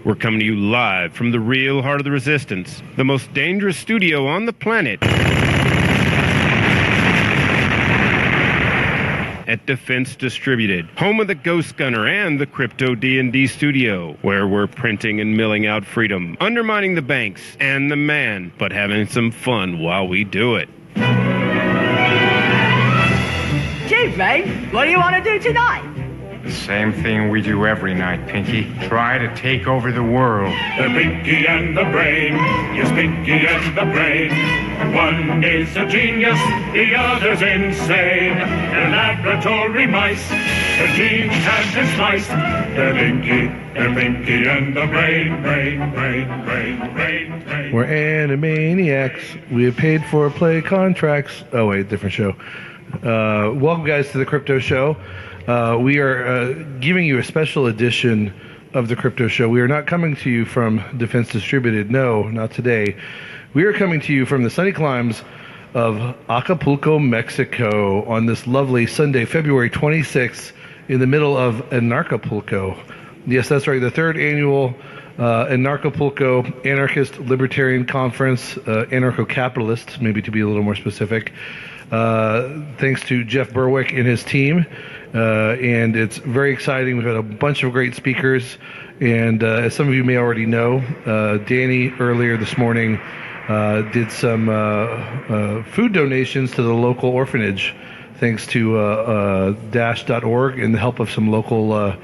We're coming to you live from the real heart of the resistance, the most dangerous studio on the planet. At Defense Distributed, home of the Ghost Gunner and the Crypto D&D Studio, where we're printing and milling out freedom, undermining the banks and the man, but having some fun while we do it. Chief, mate, what do you want to do tonight? The same thing we do every night, Pinky. Try to take over the world. The Pinky and the Brain, yes, Pinky and the Brain. One is a genius, the other's insane. They're laboratory mice, the genes have been sliced. They're Pinky and the Brain, brain. We're Animaniacs. We have paid for play contracts. Oh, wait, different show. Welcome, guys, to the Crypto Show. We are giving you a special edition of the Crypto Show. We are not coming to you from Defense Distributed. No, not today. We are coming to you from the sunny climes of Acapulco, Mexico on this lovely Sunday, February 26th, in the middle of Anarchapulco. Yes, that's right, the third annual Anarchapulco Anarchist Libertarian Conference, Anarcho-Capitalist, maybe to be a little more specific. Thanks to Jeff Berwick and his team. And it's very exciting. We've had a bunch of great speakers. And as some of you may already know, Danny earlier this morning did some food donations to the local orphanage, thanks to Dash.org and the help of some local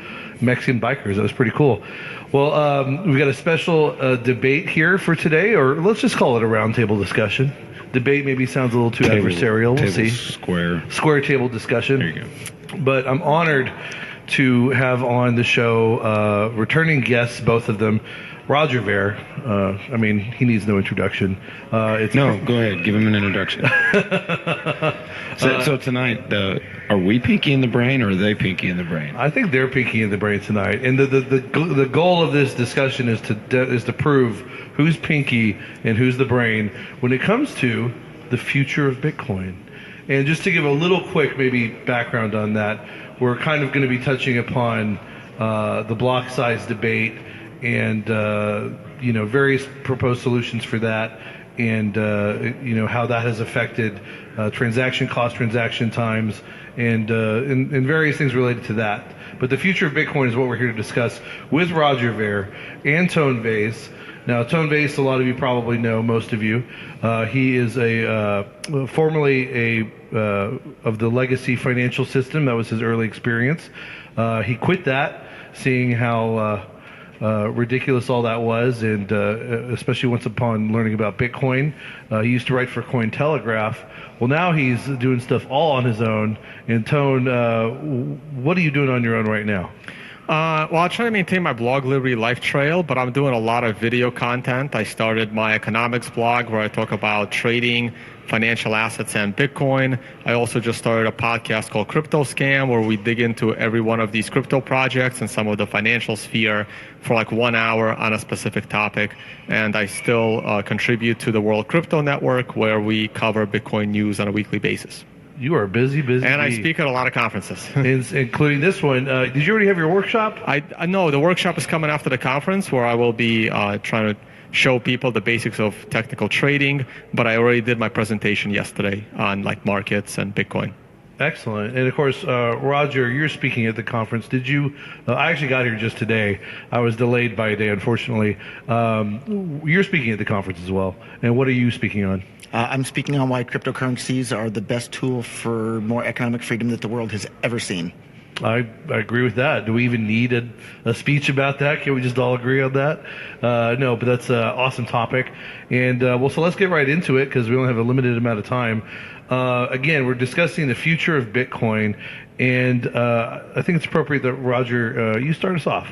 Mexican bikers. That was pretty cool. Well, we've got a special debate here for today, or let's just call it a roundtable discussion. Debate maybe sounds a little too adversarial. We'll see. Square table discussion. There you go. But I'm honored to have on the show returning guests, both of them. Roger Ver. I mean, he needs no introduction. Go ahead. Give him an introduction. So tonight, are we Pinky in the Brain, or are they Pinky in the Brain? I think they're Pinky in the Brain tonight. And the goal of this discussion is to prove who's Pinky and who's the Brain when it comes to the future of Bitcoin. And just to give a little quick maybe background on that, we're kind of going to be touching upon the block size debate and various proposed solutions for that, and how that has affected transaction cost, transaction times, and various things related to that. But the future of Bitcoin is what we're here to discuss with Roger Ver and Tone Vays. Now, Tone Vays, a lot of you probably know, most of you. He is formerly of the legacy financial system. That was his early experience. He quit that, seeing how ridiculous all that was, and especially once upon learning about Bitcoin. He used to write for Cointelegraph. Well, now he's doing stuff all on his own. And Tone, what are you doing on your own right now? Well, I try to maintain my blog, Liberty Life Trail, but I'm doing a lot of video content. I started my economics blog where I talk about trading, financial assets, and Bitcoin. I also just started a podcast called Crypto Scam, where we dig into every one of these crypto projects and some of the financial sphere for like 1 hour on a specific topic. And I still contribute to the World Crypto Network, where we cover Bitcoin news on a weekly basis. You are busy. And I speak at a lot of conferences. Including this one. Did you already have your workshop? I know the workshop is coming after the conference, where I will be trying to show people the basics of technical trading, but I already did my presentation yesterday on like markets and Bitcoin. Excellent. And of course, Roger, you're speaking at the conference. Did you? I actually got here just today. I was delayed by a day, unfortunately. You're speaking at the conference as well. And what are you speaking on? I'm speaking on why cryptocurrencies are the best tool for more economic freedom that the world has ever seen. I agree with that. Do we even need a speech about that? Can we just all agree on that? No, but that's an awesome topic. And so let's get right into it, because we only have a limited amount of time. Again, we're discussing the future of Bitcoin, and I think it's appropriate that, Roger, you start us off.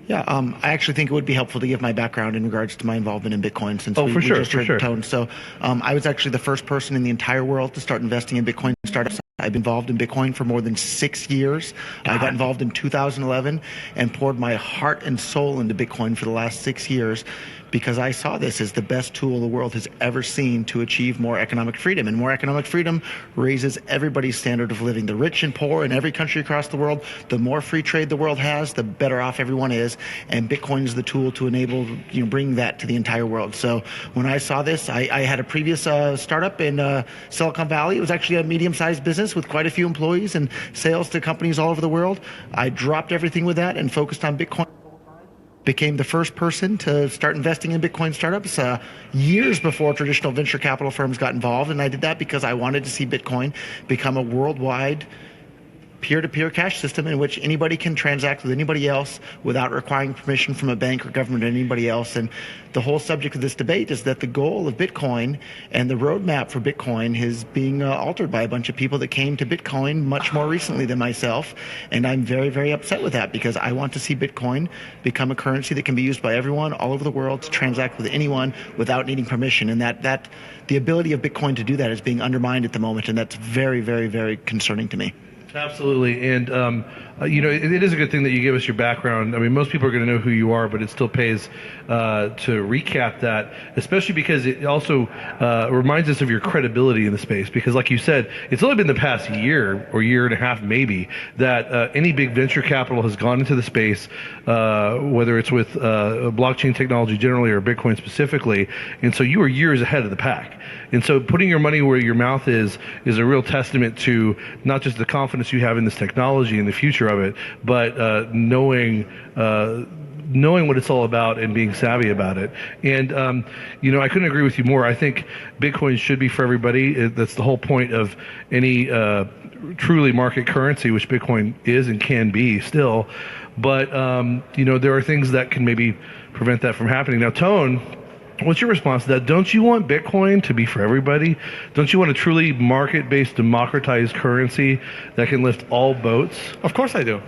Yeah, I actually think it would be helpful to give my background in regards to my involvement in Bitcoin, since we just heard Tone. So I was actually the first person in the entire world to start investing in Bitcoin startups. I've been involved in Bitcoin for more than 6 years. I got involved in 2011 and poured my heart and soul into Bitcoin for the last 6 years because I saw this as the best tool the world has ever seen to achieve more economic freedom. And more economic freedom raises everybody's standard of living. The rich and poor in every country across the world, the more free trade the world has, the better off everyone is. And Bitcoin is the tool to enable, bring that to the entire world. So when I saw this, I had a previous startup in Silicon Valley. It was actually a medium-sized business with quite a few employees and sales to companies all over the world. I dropped everything with that and focused on Bitcoin. Became the first person to start investing in Bitcoin startups years before traditional venture capital firms got involved. And I did that because I wanted to see Bitcoin become a worldwide peer-to-peer cash system in which anybody can transact with anybody else without requiring permission from a bank or government or anybody else. And the whole subject of this debate is that the goal of Bitcoin and the roadmap for Bitcoin is being altered by a bunch of people that came to Bitcoin much more recently than myself. And I'm very, very upset with that because I want to see Bitcoin become a currency that can be used by everyone all over the world to transact with anyone without needing permission. And that the ability of Bitcoin to do that is being undermined at the moment. And that's very, very, very concerning to me. Absolutely. And, it is a good thing that you give us your background. I mean, most people are going to know who you are, but it still pays to recap that, especially because it also reminds us of your credibility in the space. Because like you said, it's only been the past year or year and a half maybe that any big venture capital has gone into the space, whether it's with blockchain technology generally or Bitcoin specifically. And so you are years ahead of the pack. And so putting your money where your mouth is a real testament to not just the confidence you have in this technology and the future of it, but knowing what it's all about and being savvy about it. And, I couldn't agree with you more. I think Bitcoin should be for everybody. That's the whole point of any truly market currency, which Bitcoin is and can be still. But, there are things that can maybe prevent that from happening. Now, Tone, what's your response to that? Don't you want Bitcoin to be for everybody? Don't you want a truly market-based, democratized currency that can lift all boats? Of course I do.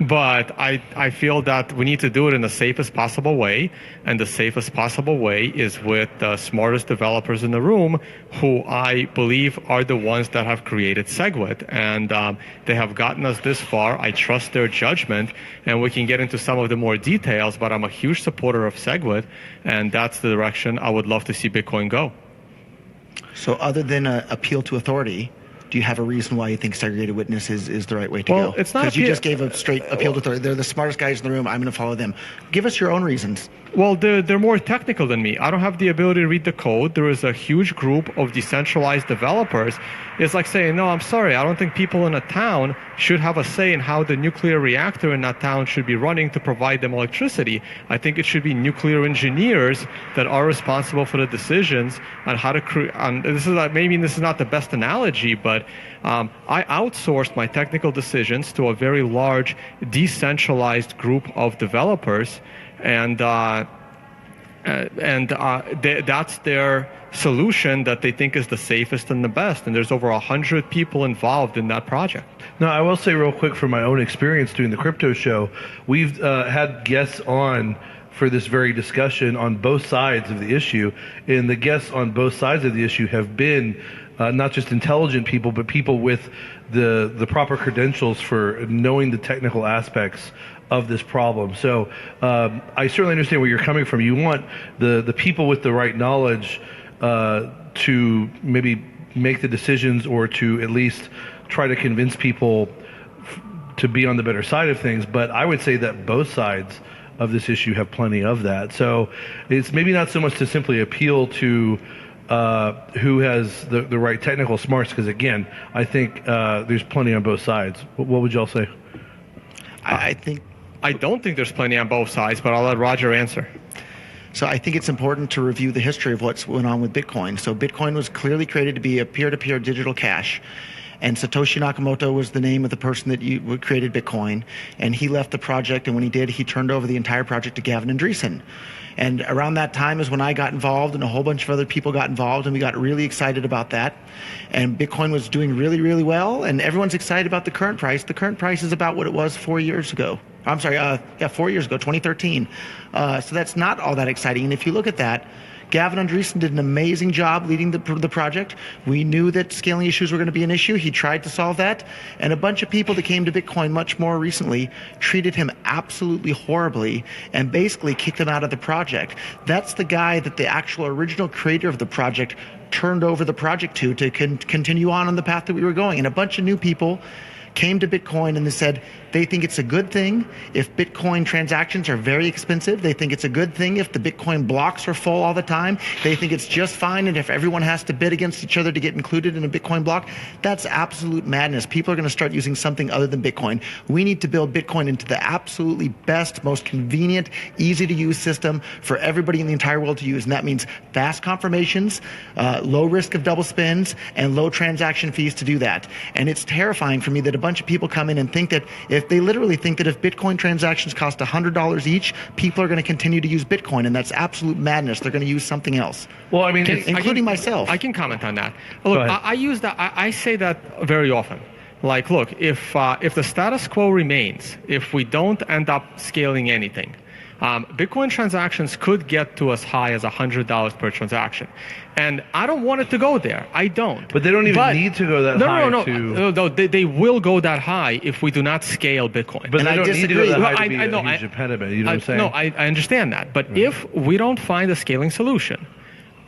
But I feel that we need to do it in the safest possible way. And the safest possible way is with the smartest developers in the room, who I believe are the ones that have created Segwit. And they have gotten us this far. I trust their judgment. And we can get into some of the more details, but I'm a huge supporter of Segwit. And that's the direction I would love to see Bitcoin go. So other than appeal to authority, do you have a reason why you think segregated witness is the right way to go? Well, it's not because you just gave a straight appeal to authority. They're the smartest guys in the room. I'm going to follow them. Give us your own reasons. Well, they're more technical than me. I don't have the ability to read the code. There is a huge group of decentralized developers. It's like saying, no, I'm sorry, I don't think people in a town should have a say in how the nuclear reactor in that town should be running to provide them electricity. I think it should be nuclear engineers that are responsible for the decisions on how to create. This is not the best analogy, but I outsourced my technical decisions to a very large decentralized group of developers. And that's their solution that they think is the safest and the best. And there's over 100 people involved in that project. Now, I will say real quick from my own experience doing the crypto show, we've had guests on for this very discussion on both sides of the issue. And the guests on both sides of the issue have been not just intelligent people, but people with the proper credentials for knowing the technical aspects of this problem. So I certainly understand where you're coming from. You want the people with the right knowledge to maybe make the decisions, or to at least try to convince people to be on the better side of things. But I would say that both sides of this issue have plenty of that. So it's maybe not so much to simply appeal to who has the right technical smarts, because again, I think there's plenty on both sides. What would y'all say? I don't think there's plenty on both sides, but I'll let Roger answer. So I think it's important to review the history of what's went on with Bitcoin. So Bitcoin was clearly created to be a peer-to-peer digital cash. And Satoshi Nakamoto was the name of the person that created Bitcoin. And he left the project, and when he did, he turned over the entire project to Gavin Andresen. And around that time is when I got involved, and a whole bunch of other people got involved, and we got really excited about that. And Bitcoin was doing really, really well, and everyone's excited about the current price. The current price is about what it was 4 years ago. I'm sorry, 4 years ago, 2013. So that's not all that exciting. And if you look at that, Gavin Andreessen did an amazing job leading the project. We knew that scaling issues were going to be an issue. He tried to solve that. And a bunch of people that came to Bitcoin much more recently treated him absolutely horribly and basically kicked him out of the project. That's the guy that the actual original creator of the project turned over the project to continue on the path that we were going. And a bunch of new people came to Bitcoin and they said they think it's a good thing if Bitcoin transactions are very expensive. They think it's a good thing if the Bitcoin blocks are full all the time. They think it's just fine and if everyone has to bid against each other to get included in a Bitcoin block. That's absolute madness. People are going to start using something other than Bitcoin. We need to build Bitcoin into the absolutely best, most convenient, easy to use system for everybody in the entire world to use. And that means fast confirmations, low risk of double spends, and low transaction fees to do that. And it's terrifying for me that a bunch of people come in and think that if Bitcoin transactions cost $100 each, people are going to continue to use Bitcoin, and that's absolute madness. They're going to use something else. Well, I mean, including myself. I can comment on that. Look, I use that. I say that very often. Like, look, if the status quo remains, if we don't end up scaling anything, Bitcoin transactions could get to as high as $100 per transaction. And I don't want it to go there. I don't. But they don't even need to go that high. No, they will go that high if we do not scale Bitcoin. But they don't need to go that high to be a huge impediment. You know what I'm saying? No, I understand that. But if we don't find a scaling solution,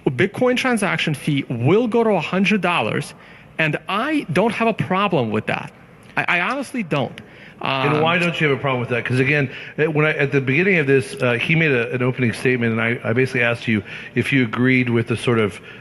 Bitcoin transaction fee will go to $100, and I don't have a problem with that. I honestly don't. And why don't you have a problem with that? Because again, at the beginning of this, he made an opening statement, and I basically asked you if you agreed with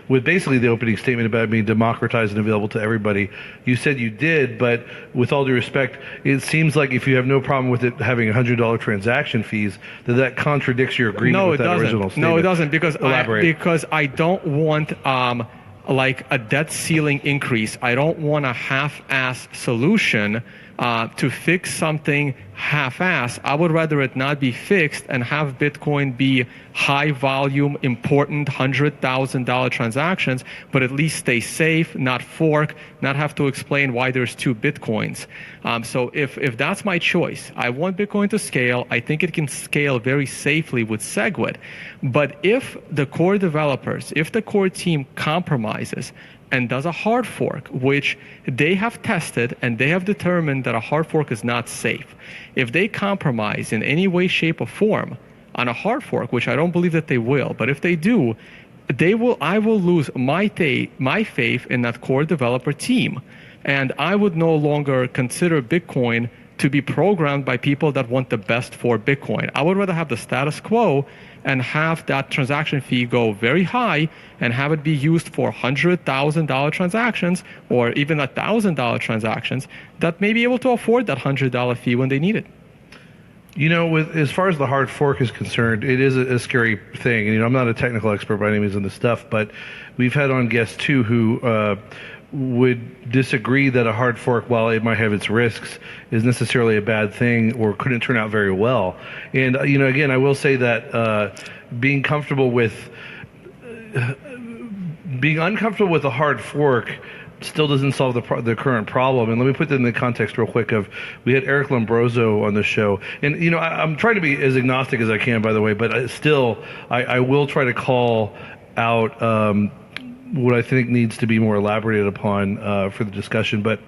with basically the opening statement about being democratized and available to everybody. You said you did, but with all due respect, it seems like if you have no problem with it having $100 transaction fees, that contradicts your agreement with that original statement. No, it doesn't. Because Elaborate. I don't want like a debt ceiling increase. I don't want a half-ass solution to fix something half-ass. I would rather it not be fixed and have Bitcoin be high volume, important $100,000 transactions, but at least stay safe, not fork, not have to explain why there's two Bitcoins. So if that's my choice, I want Bitcoin to scale. I think it can scale very safely with Segwit. But if the core developers, if the core team compromises and does a hard fork, which they have tested and they have determined that a hard fork is not safe. If they compromise in any way, shape, or form on a hard fork, which I don't believe that they will, but if they do, I will lose my faith in that core developer team. And I would no longer consider Bitcoin to be programmed by people that want the best for Bitcoin. I would rather have the status quo and have that transaction fee go very high and have it be used for $100,000 transactions or even $1,000 transactions that may be able to afford that $100 fee when they need it. You know, as far as the hard fork is concerned, it is a scary thing. You know, I'm not a technical expert by any means in this stuff, but we've had on guests too who would disagree that a hard fork, while it might have its risks, is necessarily a bad thing or couldn't turn out very well. And, you know, again, I will say that being uncomfortable with a hard fork still doesn't solve the current problem. And let me put that in the context real quick of, we had Eric Lombroso on the show. And, you know, I'm trying to be as agnostic as I can, by the way, but still, I will try to call out what I think needs to be more elaborated upon for the discussion. But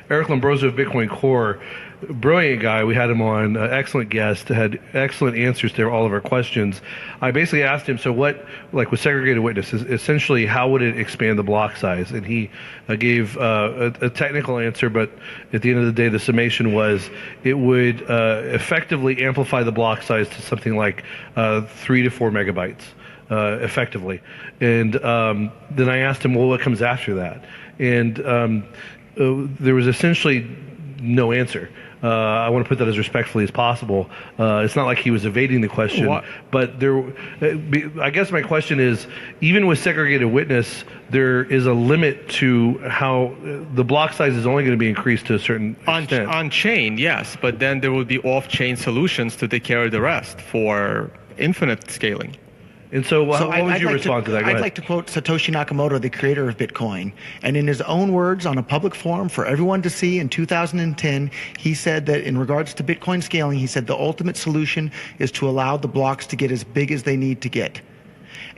Eric Lombroso of Bitcoin Core, brilliant guy. We had him on, excellent guest, had excellent answers to all of our questions. I basically asked him, so what, like with segregated witnesses, essentially how would it expand the block size? And he gave a technical answer, but at the end of the day, the summation was it would effectively amplify the block size to something like 3 to 4 megabytes. Effectively. And then I asked him, well, what comes after that? And there was essentially no answer. I want to put that as respectfully as possible. It's not like he was evading the question, but I guess my question is, even with segregated witness, there is a limit to how the block size is only going to be increased to a certain extent. On chain, yes, but then there would be off-chain solutions to take care of the rest for infinite scaling. And so what would you respond to that? I'd like to quote Satoshi Nakamoto, the creator of Bitcoin. And in his own words on a public forum for everyone to see in 2010, he said that in regards to Bitcoin scaling, he said the ultimate solution is to allow the blocks to get as big as they need to get.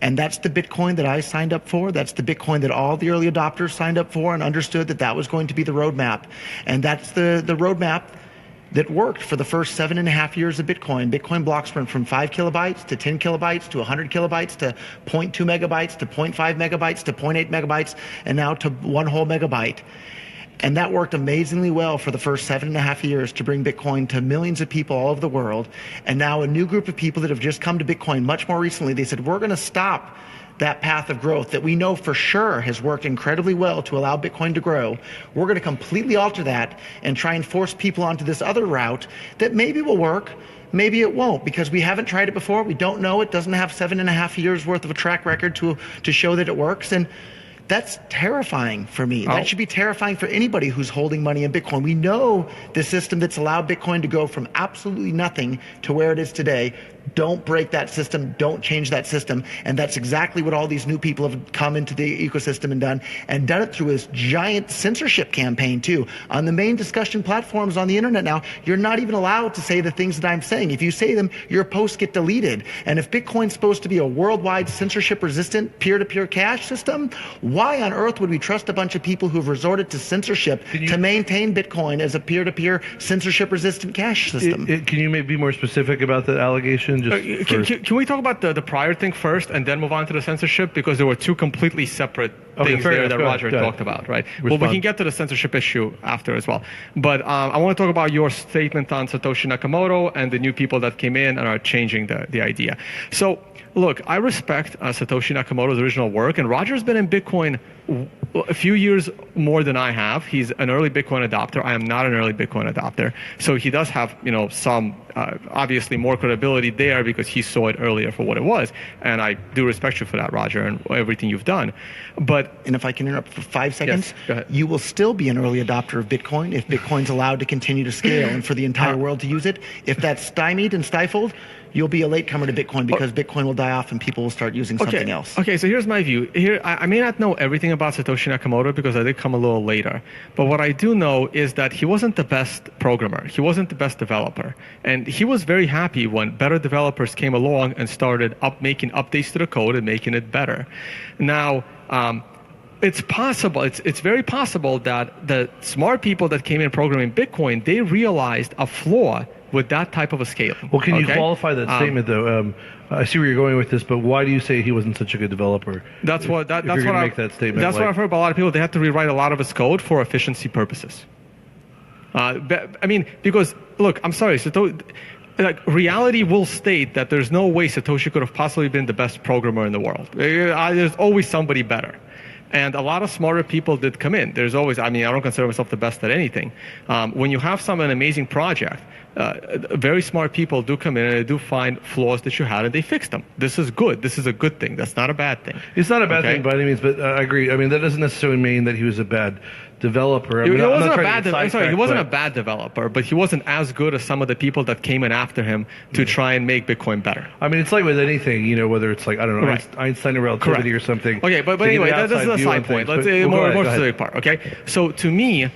And that's the Bitcoin that I signed up for. That's the Bitcoin that all the early adopters signed up for and understood that that was going to be the roadmap. And that's the roadmap that worked for the first 7.5 years of Bitcoin. Bitcoin blocks went from 5 kilobytes to 10 kilobytes to 100 kilobytes to 0.2 megabytes to 0.5 megabytes to 0.8 megabytes and now to 1 whole megabyte. And that worked amazingly well for the first 7.5 years to bring Bitcoin to millions of people all over the world. And now a new group of people that have just come to Bitcoin much more recently, they said, we're going to stop that path of growth that we know for sure has worked incredibly well to allow Bitcoin to grow. We're going to completely alter that and try and force people onto this other route that maybe will work, maybe it won't, because we haven't tried it before. We don't know. It doesn't have 7.5 years worth of a track record to show that it works. And that's terrifying for me. That should be terrifying for anybody who's holding money in Bitcoin. We know the system that's allowed Bitcoin to go from absolutely nothing to where it is today. Don't break that system. Don't change that system. And that's exactly what all these new people have come into the ecosystem and done it through this giant censorship campaign too. On the main discussion platforms on the internet now, you're not even allowed to say the things that I'm saying. If you say them, your posts get deleted. And if Bitcoin's supposed to be a worldwide censorship-resistant peer-to-peer cash system, why on earth would we trust a bunch of people who've resorted to censorship to maintain Bitcoin as a peer-to-peer censorship-resistant cash system? Can you maybe be more specific about the allegation? Can we talk about the prior thing first and then move on to the censorship? Because there were two completely separate things there that Roger talked about, right? Well, we can get to the censorship issue after as well. But I want to talk about your statement on Satoshi Nakamoto and the new people that came in and are changing the idea. So, look, I respect Satoshi Nakamoto's original work, and Roger's been in Bitcoin a few years more than I have. He's an early Bitcoin adopter. I am not an early Bitcoin adopter. So he does have, some obviously more credibility there because he saw it earlier for what it was. And I do respect you for that, Roger, and everything you've done. And if I can interrupt for 5 seconds, yes, go ahead. You will still be an early adopter of Bitcoin if Bitcoin's allowed to continue to scale and for the entire world to use it. If that's stymied and stifled, you'll be a latecomer to Bitcoin because Bitcoin will die off and people will start using something else. Okay, so here's my view. Here, I may not know everything about Satoshi Nakamoto because I did come a little later. But what I do know is that he wasn't the best programmer. He wasn't the best developer. And he was very happy when better developers came along and started making updates to the code and making it better. Now, it's possible, it's very possible that the smart people that came in programming Bitcoin, they realized a flaw with that type of a scaling. Well, can you qualify that statement though? I see where you're going with this, but why do you say he wasn't such a good developer? That's what I've heard about a lot of people. They have to rewrite a lot of his code for efficiency purposes. Because look, I'm sorry, reality will state that there's no way Satoshi could have possibly been the best programmer in the world. There's always somebody better. And a lot of smarter people did come in. There's always, I don't consider myself the best at anything. When you have an amazing project, very smart people do come in and they do find flaws that you had and they fix them. This is good. This is a good thing. That's not a bad thing. It's not a bad thing by any means, but I agree. That doesn't necessarily mean that he was a bad developer. He wasn't a bad developer, but he wasn't as good as some of the people that came in after him to try and make Bitcoin better. It's like with anything, whether it's like, I don't know, Einstein and relativity or something. Okay, but anyway, this is a side point. Let's say more specific part, okay? So to me,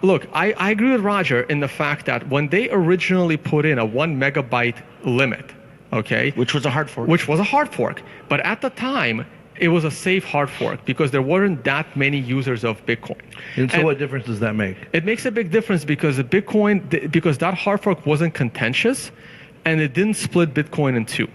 look, I agree with Roger in the fact that when they originally put in a 1 megabyte limit, okay? Which was a hard fork. But at the time, it was a safe hard fork because there weren't that many users of Bitcoin. And so what difference does that make? It makes a big difference because because that hard fork wasn't contentious and it didn't split Bitcoin in two.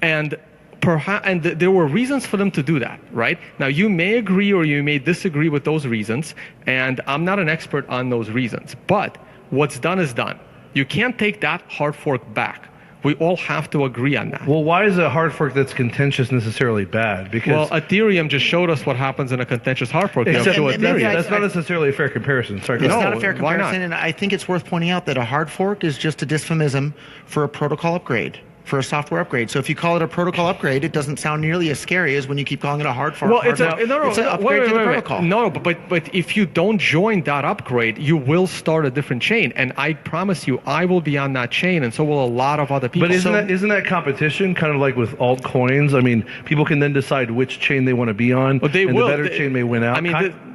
And there were reasons for them to do that, right? Now, you may agree or you may disagree with those reasons, and I'm not an expert on those reasons. But what's done is done. You can't take that hard fork back. We all have to agree on that. Well, why is a hard fork that's contentious necessarily bad? Because Ethereum just showed us what happens in a contentious hard fork. That's not necessarily a fair comparison. Sorry, it's not a fair comparison, and I think it's worth pointing out that a hard fork is just a euphemism for a protocol upgrade, for a software upgrade. So if you call it a protocol upgrade, it doesn't sound nearly as scary as when you keep calling it a hard fork. Well, it's an upgrade to the protocol. No, but if you don't join that upgrade, you will start a different chain. And I promise you, I will be on that chain, and so will a lot of other people. But isn't that competition kind of like with altcoins? People can then decide which chain they want to be on, the better chain may win out.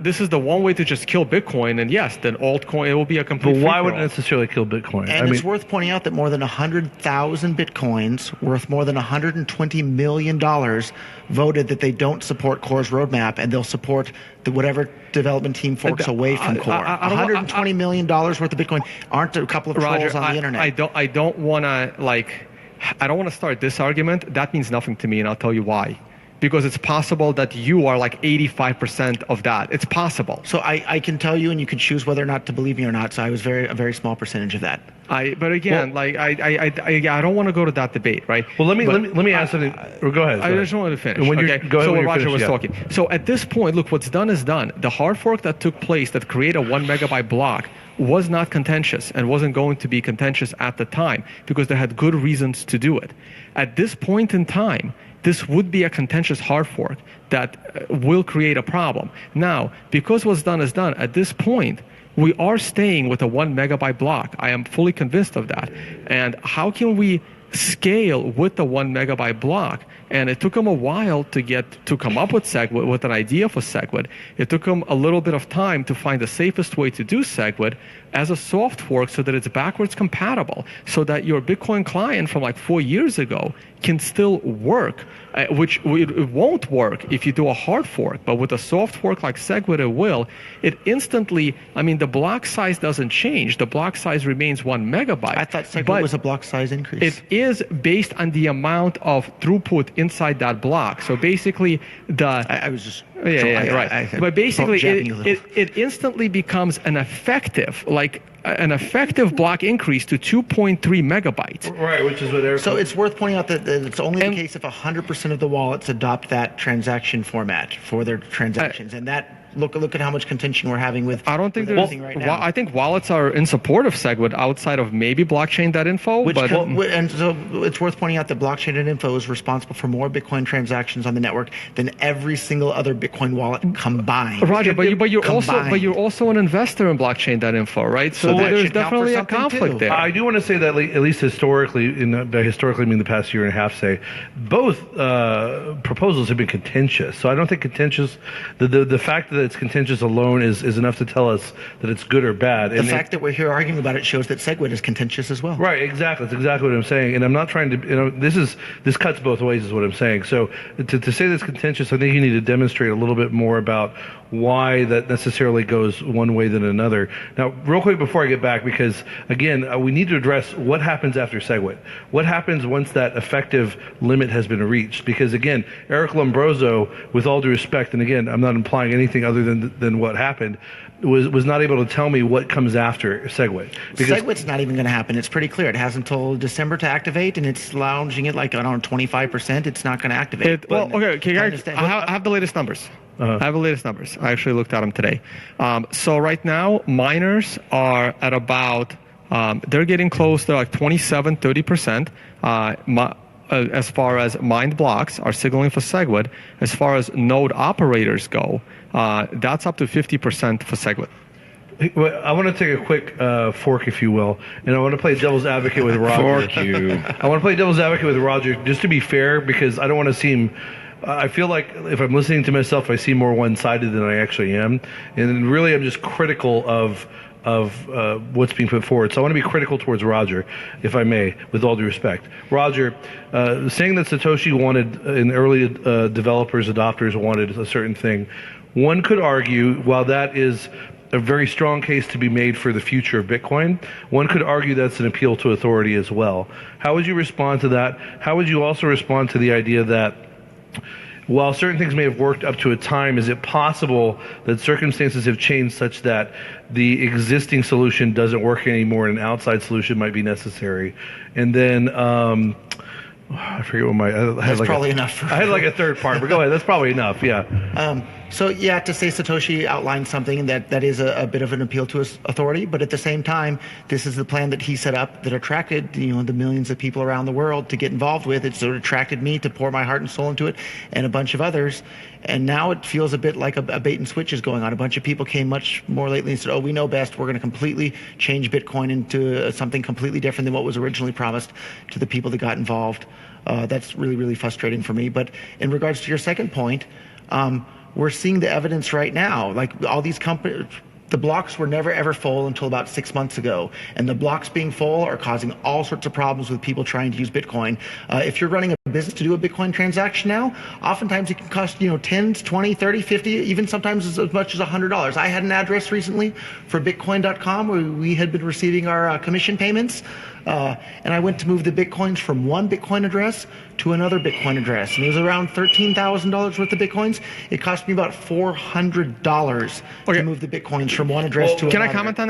This is the one way to just kill Bitcoin, and yes, then altcoin, it will be a complete. But why would it necessarily kill Bitcoin? And it's worth pointing out that more than 100,000 Bitcoin Bitcoins worth more than $120 million voted that they don't support Core's roadmap and they'll support whatever development team forks away from Core. $120 million worth of Bitcoin aren't a couple of trolls on the internet. I don't want to start this argument. That means nothing to me, and I'll tell you why. Because it's possible that you are like 85% of that. It's possible. So I can tell you, and you can choose whether or not to believe me or not. So I was a very small percentage of that. I don't want to go to that debate, right? Well, let me ask something. Or go ahead. I just wanted to finish. Go ahead so when what Roger finished, was talking. So at this point, look, what's done is done. The hard fork that took place that created a 1 megabyte block was not contentious and wasn't going to be contentious at the time because they had good reasons to do it. At this point in time, this would be a contentious hard fork that will create a problem. Now, because what's done is done, at this point, we are staying with a 1 megabyte block. I am fully convinced of that. And how can we scale with the 1 megabyte block? And it took them a while to come up with Segwit, with an idea for Segwit. It took them a little bit of time to find the safest way to do Segwit as a soft fork so that it's backwards compatible, so that your Bitcoin client from like 4 years ago can still work, which it won't work if you do a hard fork, but with a soft fork like Segwit, it will. It instantly, the block size doesn't change. The block size remains 1 megabyte. I thought Segwit was a block size increase. It is based on the amount of throughput inside that block. So basically, I was just... right. But basically, it instantly becomes an effective block increase to 2.3 megabytes. Right, which is what Eric... So it's worth pointing out that it's only the case if 100% of the wallets adopt that transaction format for their transactions. And that... Look at how much contention we're having with. I don't think there's. Right now. I think wallets are in support of Segwit outside of maybe blockchain.info. And so it's worth pointing out that blockchain.info is responsible for more Bitcoin transactions on the network than every single other Bitcoin wallet combined. Roger, but you're also an investor in blockchain.info, right? So there's definitely a conflict there. I do want to say that at least historically, by historically I mean the past year and a half, say both proposals have been contentious. So I don't think contentious. The fact that it's contentious alone is enough to tell us that it's good or bad. The fact that we're here arguing about it shows that Segwit is contentious as well. Right, exactly. That's exactly what I'm saying. And I'm not trying to, this cuts both ways is what I'm saying. So to say that's contentious, I think you need to demonstrate a little bit more about why that necessarily goes one way than another. Now, real quick before I get back, because again, we need to address what happens after Segwit. What happens once that effective limit has been reached? Because again, Eric Lombroso, with all due respect, and again, I'm not implying anything other than what happened, was not able to tell me what comes after Segwit. Segwit's not even going to happen. It's pretty clear. It has until December to activate, and it's lounging at 25%. It's not going to activate. I have the latest numbers. I have the latest numbers. I actually looked at them today. So right now, miners are at about, they're getting close to 27, 30%. As far as mined blocks are signaling for Segwit. As far as node operators go, that's up to 50% for Segwit. I want to take a quick fork, if you will, and I want to play devil's advocate with Roger. Fork you. I want to play devil's advocate with Roger, just to be fair, because I don't want to seem... I feel like if I'm listening to myself, I seem more one-sided than I actually am. And really, I'm just critical of what's being put forward. So I want to be critical towards Roger, if I may, with all due respect. Roger, saying that Satoshi wanted, and early developers, adopters wanted a certain thing, one could argue, while that is a very strong case to be made for the future of Bitcoin, one could argue that's an appeal to authority as well. How would you respond to that? How would you also respond to the idea that while certain things may have worked up to a time, is it possible that circumstances have changed such that the existing solution doesn't work anymore and an outside solution might be necessary? And then, I forget what That's probably enough. I had a third part, but go ahead. That's probably enough, yeah. To say Satoshi outlined something that is a bit of an appeal to his authority, but at the same time, this is the plan that he set up that attracted the millions of people around the world to get involved with. It sort of attracted me to pour my heart and soul into it, and a bunch of others. And now it feels a bit like a bait and switch is going on. A bunch of people came much more lately and said, "Oh, we know best. We're going to completely change Bitcoin into something completely different than what was originally promised to the people that got involved." That's really, really frustrating for me. But in regards to your second point, we're seeing the evidence right now. Like all these companies, The blocks were never ever full until about 6 months ago, and the blocks being full are causing all sorts of problems with people trying to use Bitcoin. If you're running a business to do a Bitcoin transaction now, oftentimes it can cost 10, 20, 30, 50, even sometimes as much as $100. I had an address recently for Bitcoin.com where we had been receiving our commission payments. And I went to move the Bitcoins from one Bitcoin address to another Bitcoin address. And it was around $13,000 worth of Bitcoins. It cost me about $400 to move the Bitcoins from one address to another. Can I comment on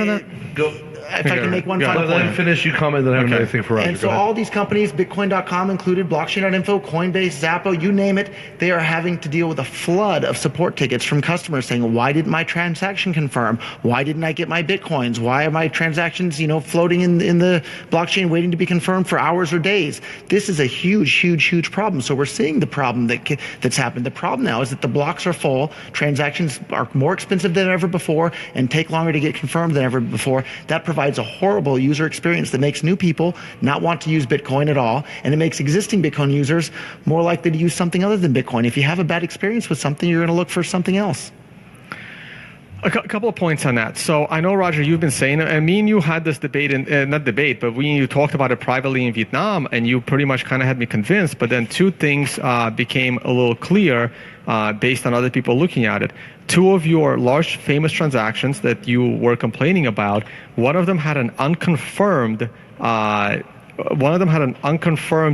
that? Go. If I can make one final Let him point. finish, you comment, then I have another thing for Roger. And so Go ahead. all these companies, Bitcoin.com included, Blockchain.info, Coinbase, Zappo, you name it, they are having to deal with a flood of support tickets from customers saying, why didn't my transaction confirm? Why didn't I get my Bitcoins? Why are my transactions, floating in the blockchain waiting to be confirmed for hours or days? This is a huge problem. So we're seeing the problem that's happened. The problem now is that the blocks are full, transactions are more expensive than ever before, and take longer to get confirmed than ever before. That provides a horrible user experience that makes new people not want to use Bitcoin at all, and it makes existing Bitcoin users more likely to use something other than Bitcoin. If you have a bad experience with something, you're going to look for something else. A couple of points on that. So I know, Roger, you've been saying, and me and you had this debate, not debate, but you talked about it privately in Vietnam, and you pretty much kind of had me convinced. But then two things became a little clear based on other people looking at it. Two of your large famous transactions that you were complaining about, one of them had an unconfirmed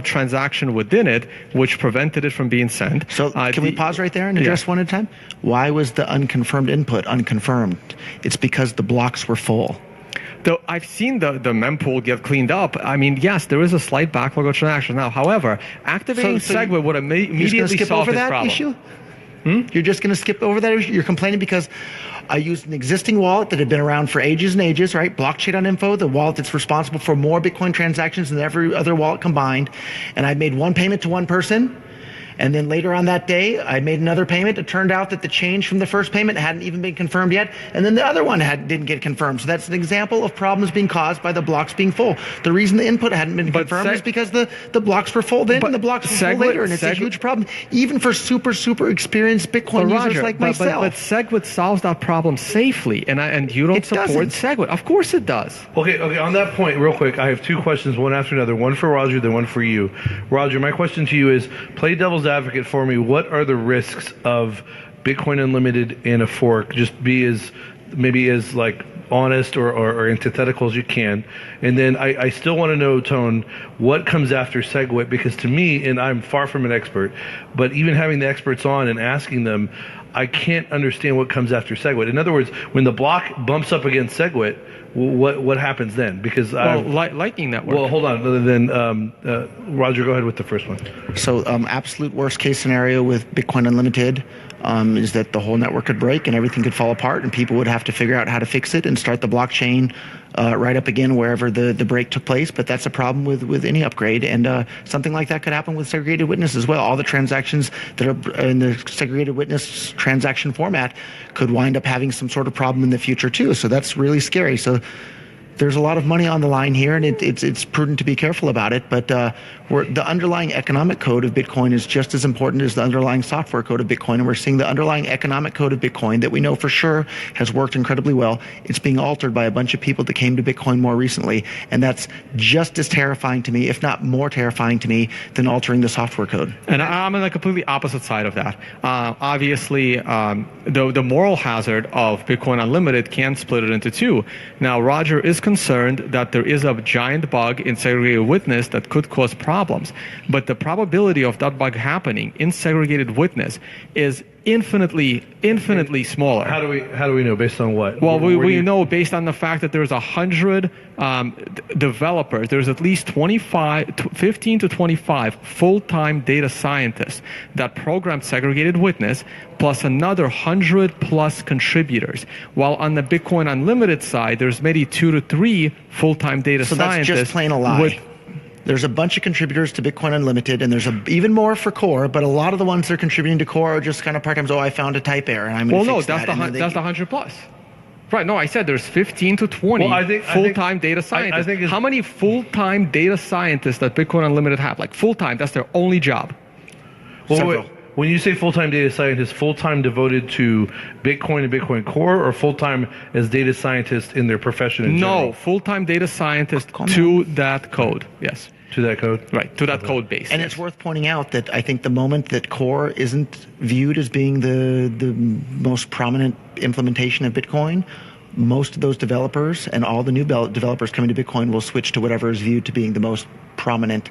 transaction within it, which prevented it from being sent. So can we pause right there and address one at a time? Why was the unconfirmed input unconfirmed? It's because the blocks were full. Though I've seen the mempool get cleaned up. I mean, yes, there is a slight backlog of transactions now. However, activating Segwit would immediately solve this problem. Issue? You're just going to skip over that issue? You're complaining because I used an existing wallet that had been around for ages and ages, right? Blockchain.info, the wallet that's responsible for more Bitcoin transactions than every other wallet combined. And I made one payment to one person. And then later on that day, I made another payment. It turned out that the change from the first payment hadn't even been confirmed yet. And then the other one didn't get confirmed. So that's an example of problems being caused by the blocks being full. The reason the input hadn't been confirmed is because the blocks were full then and the blocks were full later. And it's a huge problem, even for super experienced Bitcoin users like myself. But Segwit solves that problem safely. And you don't support Segwit. Of course it does. Okay, on that point, real quick, I have two questions, one after another. One for Roger, then one for you. Roger, my question to you is, play devil's advocate for me. What are the risks of Bitcoin Unlimited in a fork? Just be as like honest or antithetical as you can. And then I still want to know, Tone, what comes after Segwit? Because to me, and I'm far from an expert, but even having the experts on and asking them, I can't understand what comes after Segwit. In other words, when the block bumps up against Segwit, what happens then? Because Lightning Network. Well, hold on. Then Roger, go ahead with the first one. So absolute worst case scenario with Bitcoin Unlimited is that the whole network could break and everything could fall apart, and people would have to figure out how to fix it and start the blockchain right up again wherever the break took place. But that's a problem with any upgrade, and something like that could happen with segregated witness as well. All the transactions that are in the segregated witness transaction format could wind up having some sort of problem in the future too. So that's really scary. So there's a lot of money on the line here, and it's prudent to be careful about it. But the underlying economic code of Bitcoin is just as important as the underlying software code of Bitcoin. And we're seeing the underlying economic code of Bitcoin that we know for sure has worked incredibly well. It's being altered by a bunch of people that came to Bitcoin more recently. And that's just as terrifying to me, if not more terrifying to me, than altering the software code. And I'm on the completely opposite side of that. Obviously, the moral hazard of Bitcoin Unlimited can split it into two. Now, Roger is concerned that there is a giant bug in segregated witness that could cause problems. But the probability of that bug happening in segregated witness is infinitely smaller. How do we know? Based on what? Well, we know based on the fact that there's 100 developers. There's at least 15 to 25 full-time data scientists that program segregated witness, plus another 100 plus contributors. While on the Bitcoin Unlimited side, there's maybe 2 to 3 full-time data scientists. So that's just plain a lie. There's a bunch of contributors to Bitcoin Unlimited, and there's even more for Core, but a lot of the ones that are contributing to Core are just kind of part-time. Oh, I found a type error, and I'm going to fix that. That's the 100 plus. Right, no, I said there's 15 to 20 full-time data scientists. How many full-time data scientists that Bitcoin Unlimited have? Like full-time, that's their only job. Well, When you say full-time data scientist, full-time devoted to Bitcoin and Bitcoin Core, or full-time as data scientists in their profession in general? No, full-time data scientist to that code. Yes. To that code? Right, to that code base. And it's worth pointing out that I think the moment that Core isn't viewed as being the most prominent implementation of Bitcoin, most of those developers and all the new developers coming to Bitcoin will switch to whatever is viewed to being the most prominent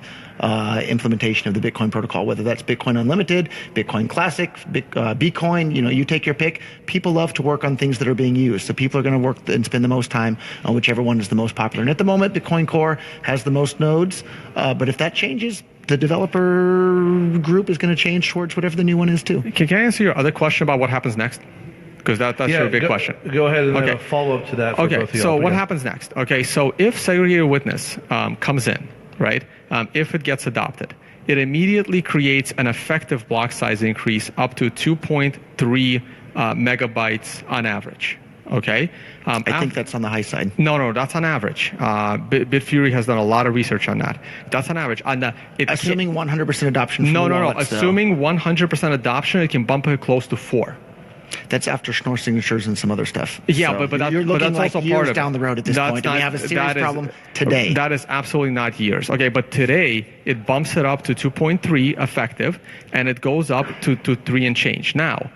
implementation of the Bitcoin protocol, whether that's Bitcoin Unlimited, Bitcoin Classic, Bitcoin, you take your pick. People love to work on things that are being used. So people are going to work and spend the most time on whichever one is the most popular. And at the moment, Bitcoin Core has the most nodes. But if that changes, the developer group is going to change towards whatever the new one is too. Can I answer your other question about what happens next? Because that's your big question. Go ahead and then a follow-up to that. For both of so y'all. what happens next? Okay, so if segregated witness comes in, right, if it gets adopted, it immediately creates an effective block size increase up to 2.3 megabytes on average. Okay, I think that's on the high side. No, that's on average. Bitfury has done a lot of research on that. That's on average. Assuming 100% adoption. From No. wallets, Assuming 100% adoption, it can bump it close to 4. That's after Schnorr signatures and some other stuff. Yeah, so but you're looking that's like also years part of down the road at this point. And we have a serious problem today. That is absolutely not years. Okay, but today it bumps it up to 2.3 effective, and it goes up to 3 and change. Now,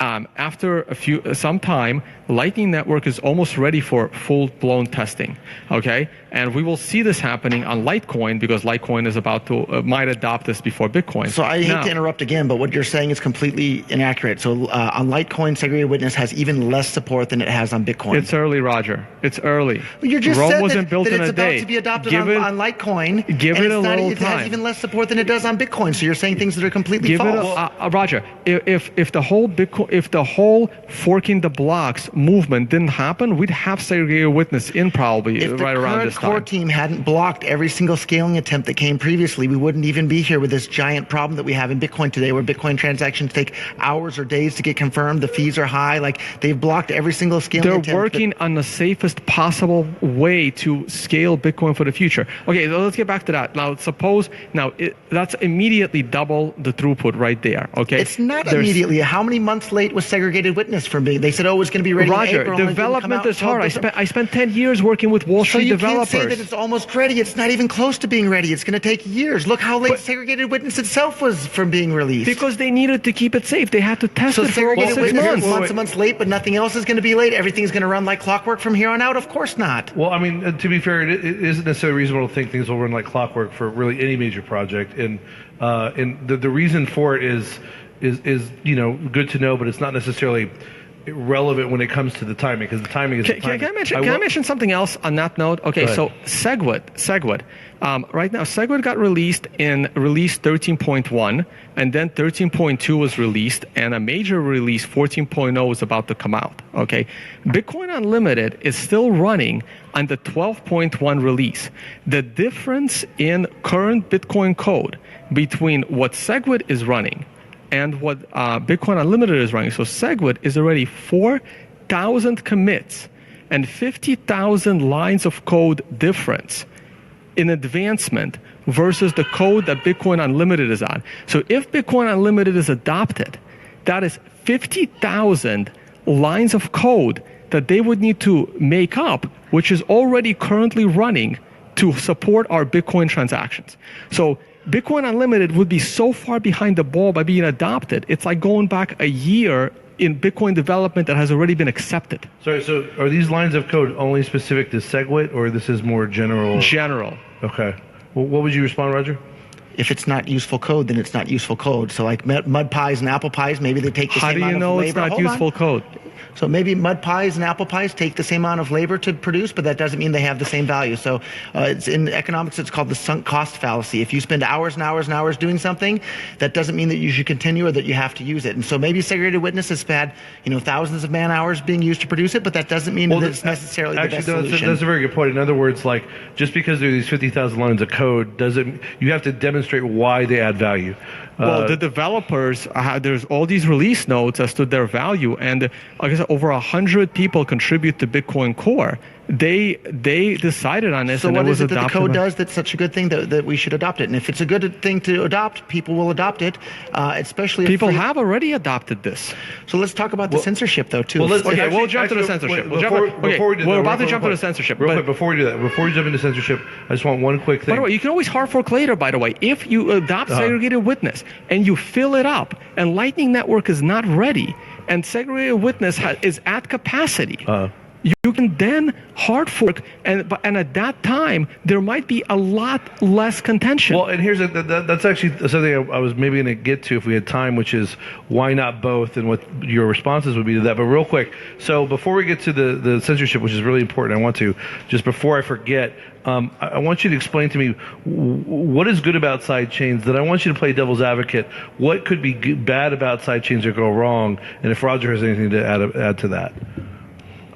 after some time, Lightning Network is almost ready for full-blown testing. Okay, and we will see this happening on Litecoin because Litecoin is about to might adopt this before Bitcoin. So I hate to interrupt again, but what you're saying is completely inaccurate. So on Litecoin, segregated witness has even less support than it has on Bitcoin. It's early, Roger. It's early. Well, you just Rome said wasn't built that in it's a day. about to be adopted Give on Litecoin. Give and it a little It time. has even less support than it does on Bitcoin. So you're saying things that are completely false. Roger, if the whole Bitcoin, if the whole forking the blocks movement didn't happen, we'd have segregated witness in probably right around this If the current core team hadn't blocked every single scaling attempt that came previously, we wouldn't even be here with this giant problem that we have in Bitcoin today, where Bitcoin transactions take hours or days to get confirmed. The fees are high. Like, they've blocked every single scaling attempt. They're working on the safest possible way to scale Bitcoin for the future. Okay, so let's get back to that. Now, suppose that's immediately double the throughput right there. Okay, it's not immediately. How many months late was segregated witness from being? They said, oh, it's going to be ready Roger, in April. Development is hard. I spent 10 years working with Wall Street developers. So you can't say that it's almost ready. It's not even close to being ready. It's going to take years. Look how late segregated witness itself was from being released. Because they needed to keep it safe. They had to test it for over 6 months. Months and months late, but nothing else is going to be late. Everything's going to run like clockwork from here on out. Of course not. Well, I mean, to be fair, it isn't necessarily reasonable to think things will run like clockwork for really any major project. And the reason for it is good to know, but it's not necessarily relevant when it comes to the timing, because the timing is Can I mention something else on that note? Okay, so Segwit. Right now, Segwit got released in release 13.1, and then 13.2 was released, and a major release 14.0 was about to come out. Okay, Bitcoin Unlimited is still running on the 12.1 release. The difference in current Bitcoin code between what Segwit is running and what Bitcoin Unlimited is running. So Segwit is already 4,000 commits and 50,000 lines of code difference in advancement versus the code that Bitcoin Unlimited is on. So if Bitcoin Unlimited is adopted, that is 50,000 lines of code that they would need to make up, which is already currently running to support our Bitcoin transactions. So Bitcoin Unlimited would be so far behind the ball by being adopted. It's like going back a year in Bitcoin development that has already been accepted. Sorry, so are these lines of code only specific to Segwit, or this is more general? General. Okay. Well, what would you respond, Roger? If it's not useful code, then it's not useful code. So like mud pies and apple pies, maybe they take the same amount of labor. How do you know it's not useful code? So maybe mud pies and apple pies take the same amount of labor to produce, but that doesn't mean they have the same value. So it's in economics, it's called the sunk cost fallacy. If you spend hours and hours and hours doing something, that doesn't mean that you should continue or that you have to use it. And so maybe segregated witness has had thousands of man hours being used to produce it, but that doesn't mean that it's necessarily the best solution. That's a very good point. In other words, like, just because there are these 50,000 lines of code you have to demonstrate why they add value. Well, the developers, there's all these release notes as to their value. And like I said, over 100 people contribute to Bitcoin Core. They decided on this, So and what it was is it that the adopted. code does that's such a good thing that we should adopt it? And if it's a good thing to adopt, people will adopt it, especially if People have already adopted this. So let's talk about the censorship, though, too. Well, let's- Okay, Actually- we'll jump to the actually, censorship. wait, We'll before jump, we do that, we're about to real jump to the quick, censorship. Real but- quick, before we do that, before we jump into censorship, I just want one quick thing. By the way, you can always hard fork later, by the way. If you adopt segregated witness and you fill it up and Lightning Network is not ready and segregated witness is at capacity, you can then hard fork, and at that time, there might be a lot less contention. Well, and here's that's actually something I was maybe going to get to if we had time, which is why not both, and what your responses would be to that. But real quick, so before we get to the censorship, which is really important, I want to, just before I forget, I want you to explain to me what is good about side chains. Then I want you to play devil's advocate. What could be bad about side chains or go wrong? And if Roger has anything to add to that.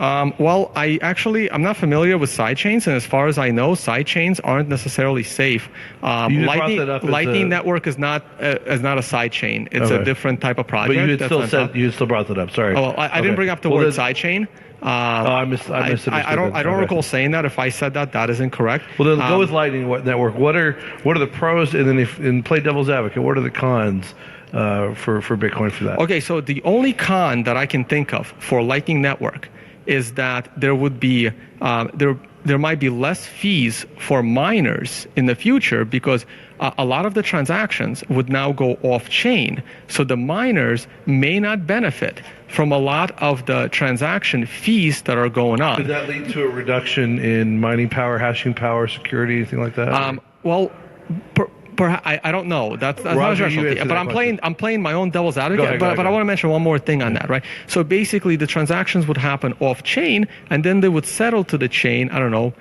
Well, I'm not familiar with sidechains, and as far as I know, sidechains aren't necessarily safe. Lightning Network is not a sidechain. It's a different type of project. But you still brought that up. Sorry. Oh, well, I didn't bring up the word sidechain. I missed it. I don't recall saying that. If I said that, that is incorrect. Well, then go with Lightning Network. What are the pros, and then play devil's advocate. What are the cons for Bitcoin for that? Okay, so the only con that I can think of for Lightning Network is that there would be there might be less fees for miners in the future because a lot of the transactions would now go off-chain. So the miners may not benefit from a lot of the transaction fees that are going on. Could that lead to a reduction in mining power, hashing power, security, anything like that? I don't know. That's not Roger, a specialty. But I'm playing my own devil's advocate. Go ahead. I want to mention one more thing on that, right? So basically, the transactions would happen off chain, and then they would settle to the chain. I don't know,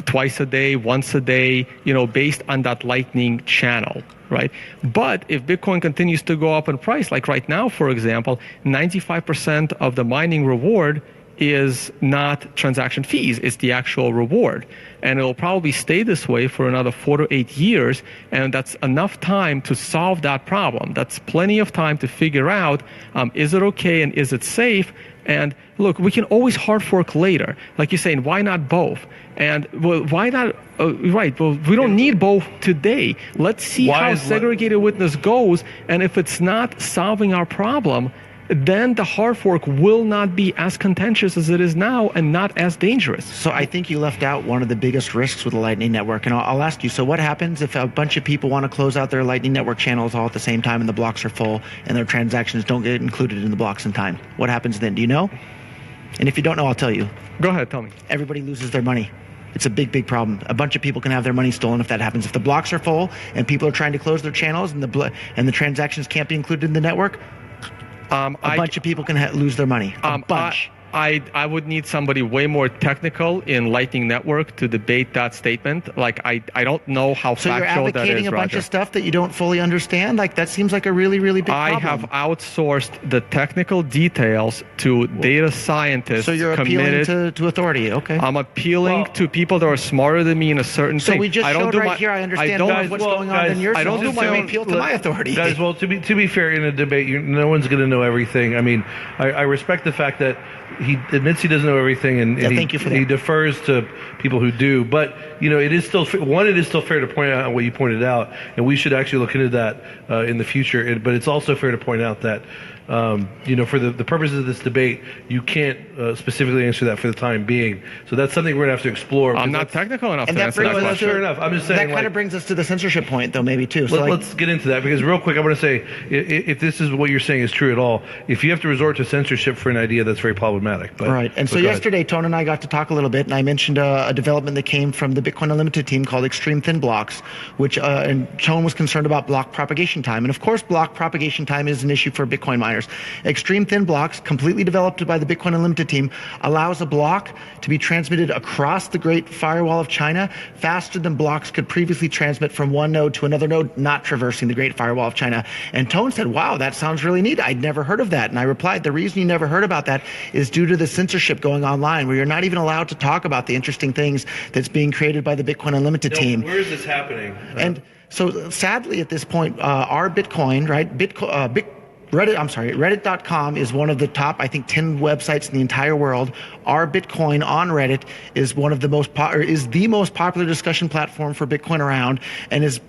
twice a day, once a day, based on that Lightning channel, right? But if Bitcoin continues to go up in price, like right now, for example, 95% of the mining reward is not transaction fees, it's the actual reward. And it'll probably stay this way for another 4 to 8 years, and that's enough time to solve that problem. That's plenty of time to figure out, is it okay and is it safe? And look, we can always hard fork later. Like you're saying, why not both? And why not? Right, well, we don't need both today. Let's see how segregated witness goes, and if it's not solving our problem, then the hard fork will not be as contentious as it is now and not as dangerous. So I think you left out one of the biggest risks with the Lightning Network. And I'll ask you, so what happens if a bunch of people want to close out their Lightning Network channels all at the same time and the blocks are full and their transactions don't get included in the blocks in time? What happens then? Do you know? And if you don't know, I'll tell you. Go ahead, tell me. Everybody loses their money. It's a big, big problem. A bunch of people can have their money stolen if that happens. If the blocks are full and people are trying to close their channels and the transactions can't be included in the network, a bunch of people can lose their money. A bunch. I would need somebody way more technical in Lightning Network to debate that statement. Like, I don't know how factual that is, So you're advocating a bunch of stuff that you don't fully understand? Like, that seems like a really, really big problem. I have outsourced the technical details to data scientists. So you're appealing to authority, okay. I'm appealing to people that are smarter than me in a certain thing. So we just showed right here, I understand what's going on in your zone. I don't do my own appeal to my authority. Guys, well, to be fair, in a debate, no one's going to know everything. I mean, I respect the fact that he admits he doesn't know everything, and he defers to people who do. But it is still fair to point out what you pointed out, and we should actually look into that in the future. But it's also fair to point out that for the purposes of this debate, you can't specifically answer that for the time being. So that's something we're going to have to explore. I'm not technical enough to answer that question. Fair enough. I'm just saying. That kind of brings us to the censorship point, though, maybe, too. So let's get into that, because real quick, I want to say, if this is what you're saying is true at all, if you have to resort to censorship for an idea, that's very problematic. Right. And so yesterday, Tone and I got to talk a little bit, and I mentioned a development that came from the Bitcoin Unlimited team called Extreme Thin Blocks, which and Tone was concerned about block propagation time. And of course, block propagation time is an issue for Bitcoin miners. Extreme Thin Blocks, completely developed by the Bitcoin Unlimited team, allows a block to be transmitted across the Great Firewall of China faster than blocks could previously transmit from one node to another node, not traversing the Great Firewall of China. And Tone said, wow, that sounds really neat. I'd never heard of that. And I replied, the reason you never heard about that is due to the censorship going online, where you're not even allowed to talk about the interesting things that's being created by the Bitcoin Unlimited team. Where is this happening? And so sadly at this point, our Bitcoin, right, Reddit.com is one of the top, I think, 10 websites in the entire world. Our Bitcoin on Reddit is one of the the most popular discussion platform for Bitcoin around, and is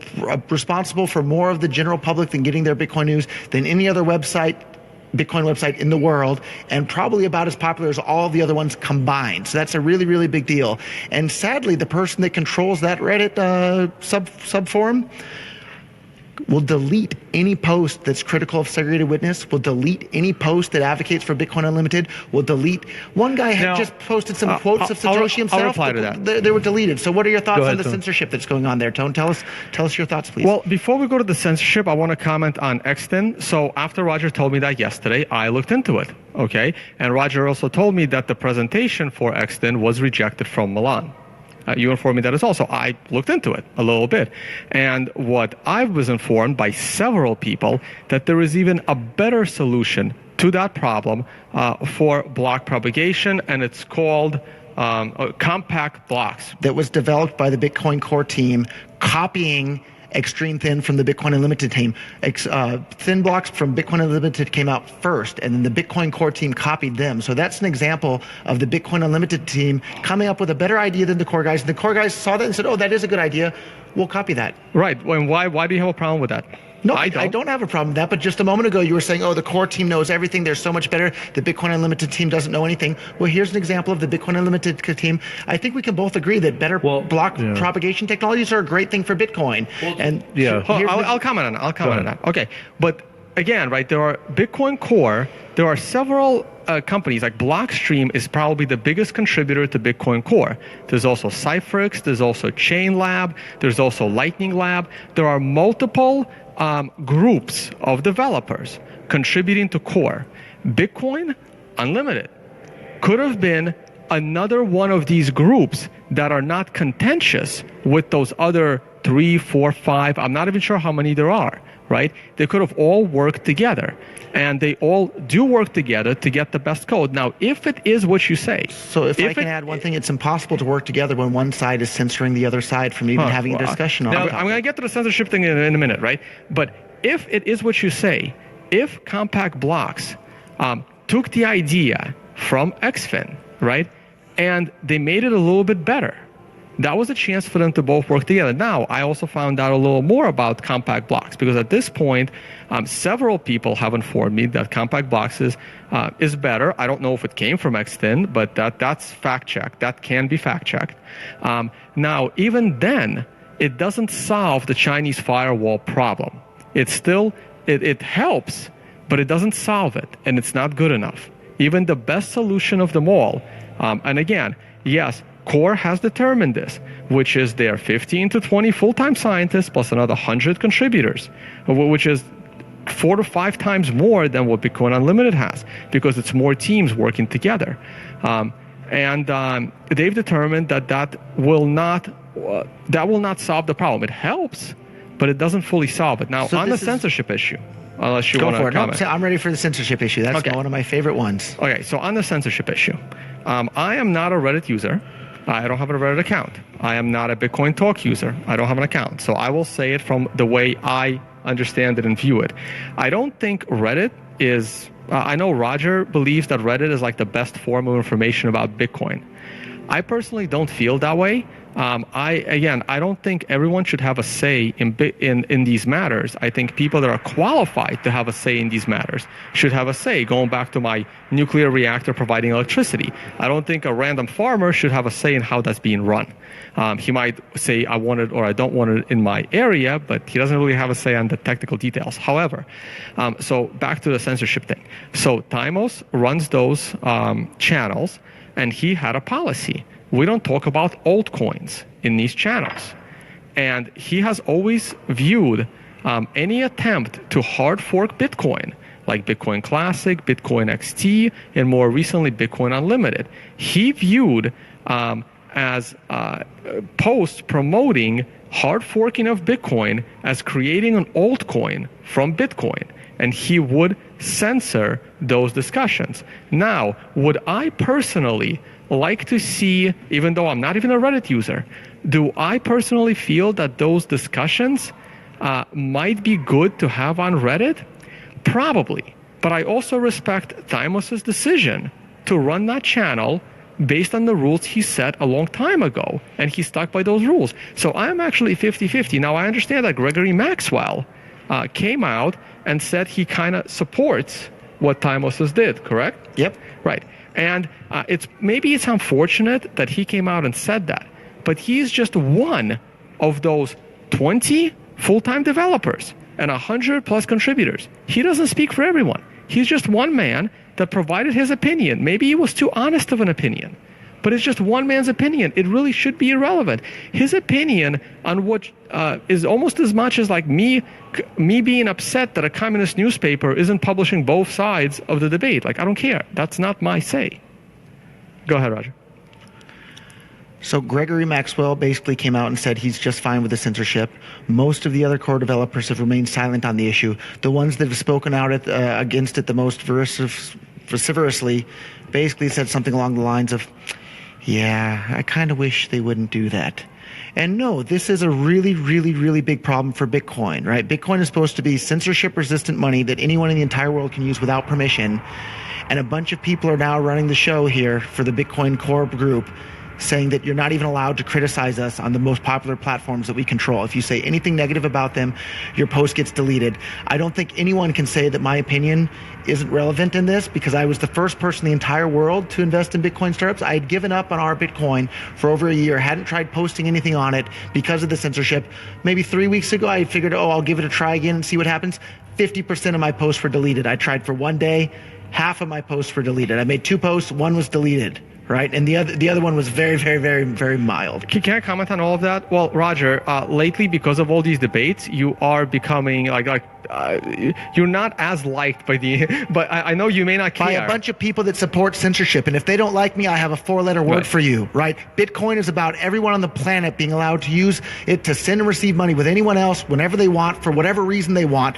responsible for more of the general public than getting their Bitcoin news than any other Bitcoin website in the world, and probably about as popular as all the other ones combined. So that's a really, really big deal. And sadly, the person that controls that Reddit subforum will delete any post that's critical of segregated witness, will delete any post that advocates for Bitcoin Unlimited, will delete. One guy had just posted some quotes of Satoshi himself. I'll reply to that. They were deleted. So what are your thoughts ahead, on the Tone. censorship that's going on there, Tone? Tell us your thoughts, please. Well, before we go to the censorship, I want to comment on Exton. So after Roger told me that yesterday, I looked into it, okay? And Roger also told me that the presentation for Exton was rejected from Milan. You informed me that as well, so I looked into it a little bit. And what I was informed by several people, that there is even a better solution to that problem for block propagation, and it's called compact blocks. That was developed by the Bitcoin Core team, copying Extreme Thin from the Bitcoin Unlimited team. Thin blocks from Bitcoin Unlimited came out first, and then the Bitcoin Core team copied them. So that's an example of the Bitcoin Unlimited team coming up with a better idea than the core guys. And the core guys saw that and said, oh, that is a good idea. We'll copy that. Right. And why do you have a problem with that? No, I don't have a problem with that. But just a moment ago, you were saying, oh, the core team knows everything. They're so much better. The Bitcoin Unlimited team doesn't know anything. Well, here's an example of the Bitcoin Unlimited team. I think we can both agree that better block propagation technologies are a great thing for Bitcoin. I'll comment on that. on that. Okay. But again, right, there are Bitcoin Core. There are several companies, like Blockstream is probably the biggest contributor to Bitcoin Core. There's also Cypherx. There's also Chainlab. There's also Lightning Lab. There are multiple groups of developers contributing to Core. Bitcoin Unlimited could have been another one of these groups that are not contentious with those other 3, 4, 5. I'm not even sure how many there are, right? They could have all worked together, and they all do work together to get the best code. Now, if it is what you say. So if I can add one thing, it's impossible to work together when one side is censoring the other side from even having a discussion on it. I'm going to get to the censorship thing in a minute, right? But if it is what you say, if compact blocks took the idea from XFin, right, and they made it a little bit better, that was a chance for them to both work together. Now, I also found out a little more about compact blocks, because at this point, several people have informed me that compact blocks is better. I don't know if it came from XThin, but that's fact-checked. That can be fact-checked. Now, even then, it doesn't solve the Chinese firewall problem. It still, it helps, but it doesn't solve it, and it's not good enough. Even the best solution of them all, and again, yes, Core has determined this, which is their 15 to 20 full-time scientists plus another 100 contributors, which is 4 to 5 times more than what Bitcoin Unlimited has, because it's more teams working together. And they've determined that will not solve the problem. It helps, but it doesn't fully solve it. Now, on the censorship issue, unless you want to comment. No, I'm ready for the censorship issue. That's one of my favorite ones. Okay, so on the censorship issue, I am not a Reddit user. I don't have a Reddit account. I am not a Bitcoin Talk user. I don't have an account. So I will say it from the way I understand it and view it. I don't think Reddit is... I know Roger believes that Reddit is like the best form of information about Bitcoin. I personally don't feel that way. I don't think everyone should have a say in these matters. I think people that are qualified to have a say in these matters should have a say, going back to my nuclear reactor providing electricity. I don't think a random farmer should have a say in how that's being run. He might say, I want it or I don't want it in my area, but he doesn't really have a say on the technical details. However, so back to the censorship thing. So Timos runs those channels, and he had a policy. We don't talk about altcoins in these channels. And he has always viewed any attempt to hard fork Bitcoin, like Bitcoin Classic, Bitcoin XT, and more recently Bitcoin Unlimited. He viewed as posts promoting hard forking of Bitcoin as creating an altcoin from Bitcoin. And he would censor those discussions. Now, would I personally like to see, even though I'm not even a Reddit user, do I personally feel that those discussions might be good to have on Reddit? Probably. But I also respect Thymos's decision to run that channel based on the rules he set a long time ago, and he stuck by those rules. So I'm actually 50-50. Now, I understand that Gregory Maxwell came out and said he kind of supports what Thymos did, correct? Yep. Right. And it's unfortunate that he came out and said that, but he's just one of those 20 full-time developers and 100 plus contributors. He doesn't speak for everyone. He's just one man that provided his opinion. Maybe he was too honest of an opinion, but it's just one man's opinion. It really should be irrelevant. His opinion on what is almost as much as like me being upset that a communist newspaper isn't publishing both sides of the debate. Like, I don't care. That's not my say. Go ahead, Roger. So Gregory Maxwell basically came out and said he's just fine with the censorship. Most of the other core developers have remained silent on the issue. The ones that have spoken out against it the most vociferously basically said something along the lines of, yeah, I kind of wish they wouldn't do that. And no, this is a really, really, really big problem for Bitcoin, right? Bitcoin is supposed to be censorship-resistant money that anyone in the entire world can use without permission. And a bunch of people are now running the show here for the Bitcoin core group, saying that you're not even allowed to criticize us on the most popular platforms that we control. If you say anything negative about them, your post gets deleted. I don't think anyone can say that my opinion isn't relevant in this, because I was the first person in the entire world to invest in Bitcoin startups. I had given up on our Bitcoin for over a year, hadn't tried posting anything on it because of the censorship. Maybe 3 weeks ago, I figured, I'll give it a try again and see what happens. 50% of my posts were deleted. I tried for one day, half of my posts were deleted. I made 2 posts, one was deleted. Right, and the other one was very, very, very, very mild. Can I comment on all of that? Well, Roger, lately, because of all these debates, you are becoming you're not as liked by but I know you may not care. By a bunch of people that support censorship, and if they don't like me, I have a 4-letter word for you. Right? Bitcoin is about everyone on the planet being allowed to use it to send and receive money with anyone else whenever they want, for whatever reason they want.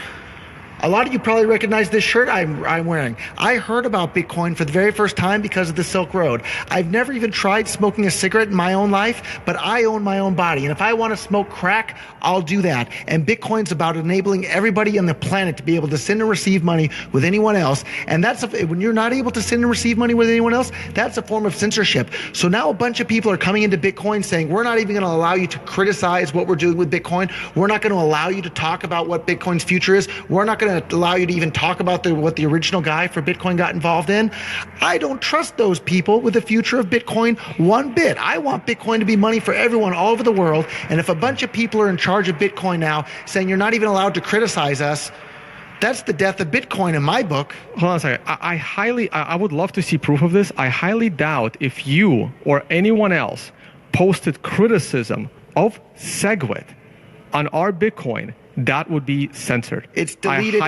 A lot of you probably recognize this shirt I'm wearing. I heard about Bitcoin for the very first time because of the Silk Road. I've never even tried smoking a cigarette in my own life, but I own my own body. And if I want to smoke crack, I'll do that. And Bitcoin's about enabling everybody on the planet to be able to send and receive money with anyone else. And when you're not able to send and receive money with anyone else, that's a form of censorship. So now a bunch of people are coming into Bitcoin saying, we're not even going to allow you to criticize what we're doing with Bitcoin. We're not going to allow you to talk about what Bitcoin's future is. We're not going to allow you to even talk about what the original guy for Bitcoin got involved in. I don't trust those people with the future of Bitcoin one bit. I want Bitcoin to be money for everyone all over the world. And if a bunch of people are in charge of Bitcoin now saying you're not even allowed to criticize us, that's the death of Bitcoin in my book. Hold on a second. I would love to see proof of this. I highly doubt if you or anyone else posted criticism of Segwit on our Bitcoin, that would be censored. It's deleted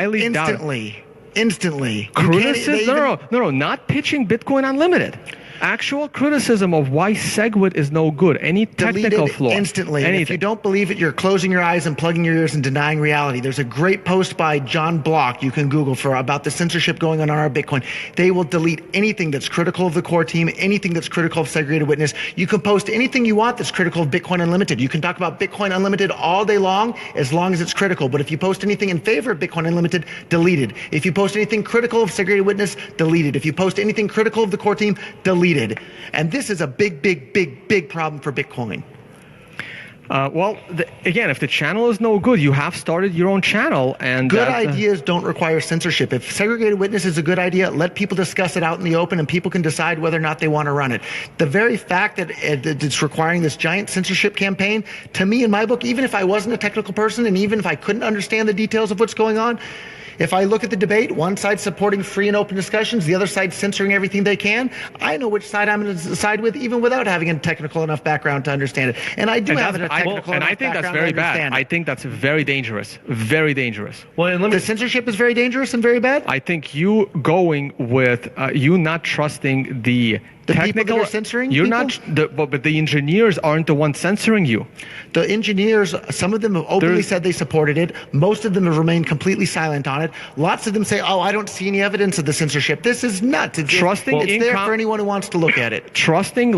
instantly. Criticism? No, not pitching Bitcoin Unlimited. Actual criticism of why Segwit is no good. Any technical flaw. Instantly. And if you don't believe it, you're closing your eyes and plugging your ears and denying reality. There's a great post by John Block you can Google about the censorship going on our Bitcoin. They will delete anything that's critical of the core team, anything that's critical of segregated witness. You can post anything you want that's critical of Bitcoin Unlimited. You can talk about Bitcoin Unlimited all day long as it's critical. But if you post anything in favor of Bitcoin Unlimited, deleted. If you post anything critical of segregated witness, deleted. If you post anything critical of the core team, deleted. And this is a big, big, big, big problem for Bitcoin. Again, if the channel is no good, you have started your own channel. And good ideas don't require censorship. If segregated witness is a good idea, let people discuss it out in the open and people can decide whether or not they want to run it. The very fact that it's requiring this giant censorship campaign, to me in my book, even if I wasn't a technical person and even if I couldn't understand the details of what's going on, if I look at the debate, one side supporting free and open discussions, the other side censoring everything they can, I know which side I'm going to side with, even without having a technical enough background to understand it. And I do have a technical enough background. And I think that's very bad. I think that's very dangerous. Very dangerous. The censorship is very dangerous and very bad? I think you going with, you not trusting the technical, people that are censoring you're people? But the engineers aren't the ones censoring you. The engineers, some of them have openly said they supported it. Most of them have remained completely silent on it. Lots of them say, I don't see any evidence of the censorship. This is nuts. It's there for anyone who wants to look at it. Trusting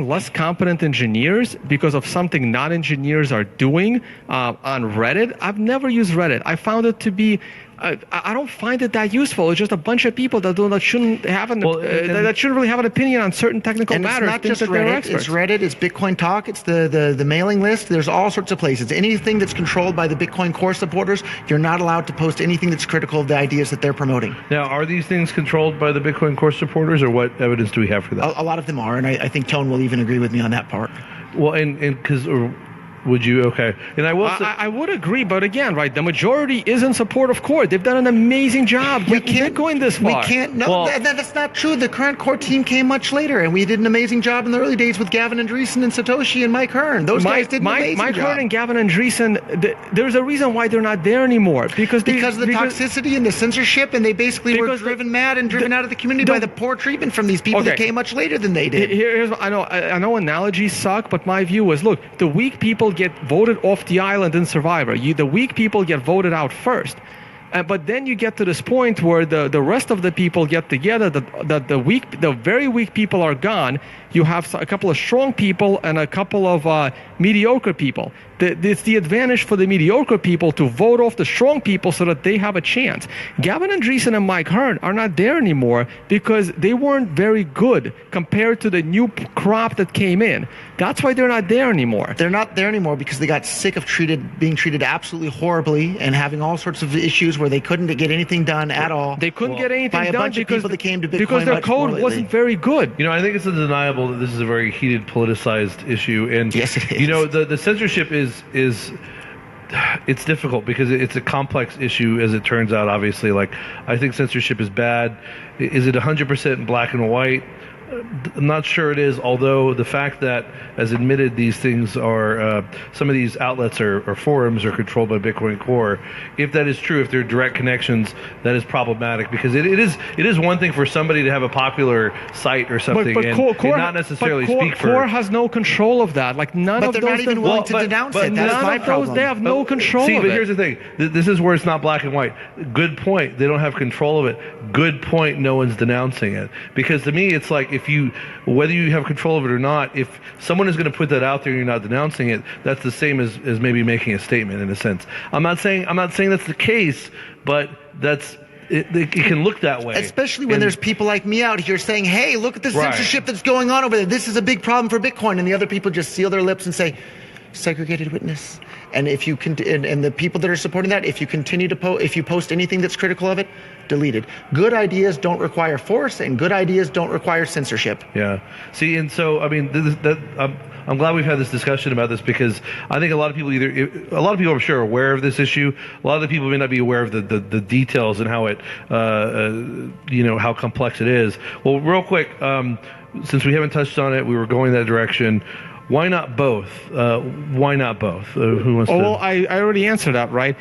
less competent engineers because of something non-engineers are doing on Reddit. I've never used Reddit. I found it to be I don't find it that useful. It's just a bunch of people that shouldn't have that shouldn't really have an opinion on certain technical And matters. it's not just Reddit. It's Reddit. It's Bitcoin Talk. It's the mailing list. There's all sorts of places. Anything that's controlled by the Bitcoin Core supporters, you're not allowed to post anything that's critical of the ideas that they're promoting. Now, are these things controlled by the Bitcoin Core supporters, or what evidence do we have for that? A lot of them are, and I think Tone will even agree with me on that part. Well, and because. Would you? Okay. And I will say, I would agree, but again, right, the majority is in support of Core. They've done an amazing job getting Bitcoin this far. We can't. No, that's not true. The current Core team came much later, and we did an amazing job in the early days with Gavin Andreessen and Satoshi and Mike Hearn. Those guys did an amazing job. Mike Hearn and Gavin Andreessen, there's a reason why they're not there anymore. Because of the toxicity and the censorship, and they basically were driven mad and driven out of the community by the poor treatment from these people that came much later than they did. I know analogies suck, but my view is, look, the weak people get voted off the island in Survivor. The weak people get voted out first. But then you get to this point where the rest of the people get together, the very weak people are gone. You have a couple of strong people and a couple of mediocre people. It's the advantage for the mediocre people to vote off the strong people so that they have a chance. Gavin Andreessen and Mike Hearn are not there anymore because they weren't very good compared to the new crop that came in. That's why they're not there anymore. They're not there anymore because they got sick of being treated absolutely horribly and having all sorts of issues where they couldn't get anything done at all. They couldn't get anything by a done bunch of people that came to Bitcoin because their code wasn't very good. I think it's undeniable that this is a very heated, politicized issue, and yes, it is. The censorship is it's difficult because it's a complex issue, as it turns out. Obviously, like, I think censorship is bad. Is it 100% black and white? I'm not sure it is, although the fact that, as admitted, these things are, some of these outlets or forums are controlled by Bitcoin Core. If that is true, if there are direct connections, that is problematic, because it is one thing for somebody to have a popular site or something and not necessarily speak for. Core has no control of that. Like, none of those. But they're not even willing to denounce it. That's my problem. They have no control of it. See, but here's the thing. This is where it's not black and white. Good point. They don't have control of it. Good point. No one's denouncing it. Because to me, it's like, whether you have control of it or not, if someone is going to put that out there and you're not denouncing it, that's the same as maybe making a statement, in a sense. I'm not saying that's the case, but it can look that way. Especially when there's people like me out here saying, hey, look at the censorship that's going on over there. This is a big problem for Bitcoin. And the other people just seal their lips and say, segregated witness. And if you and the people that are supporting that, if you continue to if you post anything that's critical of it, delete it. Good ideas don't require force, and good ideas don't require censorship. Yeah. See, and so I mean, I'm glad we've had this discussion about this, because I think a lot of people I'm sure are aware of this issue. A lot of the people may not be aware of the details and how it how complex it is. Well, real quick, since we haven't touched on it, we were going that direction. Why not both? Why not both? Who wants to? Well, I already answered that, right?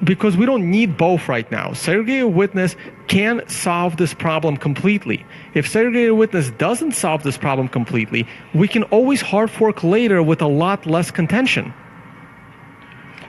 Because we don't need both right now. Segregated witness can solve this problem completely. If segregated witness doesn't solve this problem completely, we can always hard fork later with a lot less contention.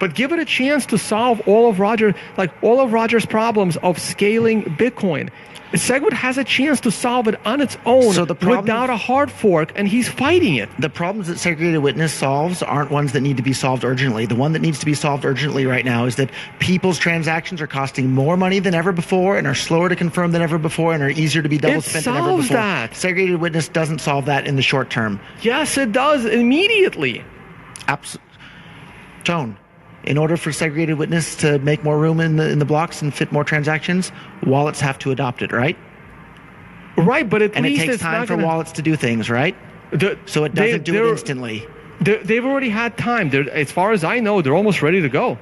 But give it a chance to solve all of Roger's problems of scaling Bitcoin. Segwit has a chance to solve it on its own without a hard fork, and he's fighting it. The problems that segregated witness solves aren't ones that need to be solved urgently. The one that needs to be solved urgently right now is that people's transactions are costing more money than ever before and are slower to confirm than ever before and are easier to be double spent than ever before. It solves that. Segregated witness doesn't solve that in the short term. Yes, it does, immediately. Tone. In order for segregated witness to make more room in the blocks and fit more transactions, wallets have to adopt it, right? Right, but it takes time for wallets to do things, right? So it doesn't do it instantly. They've already had time. As far as I know, they're almost ready to go.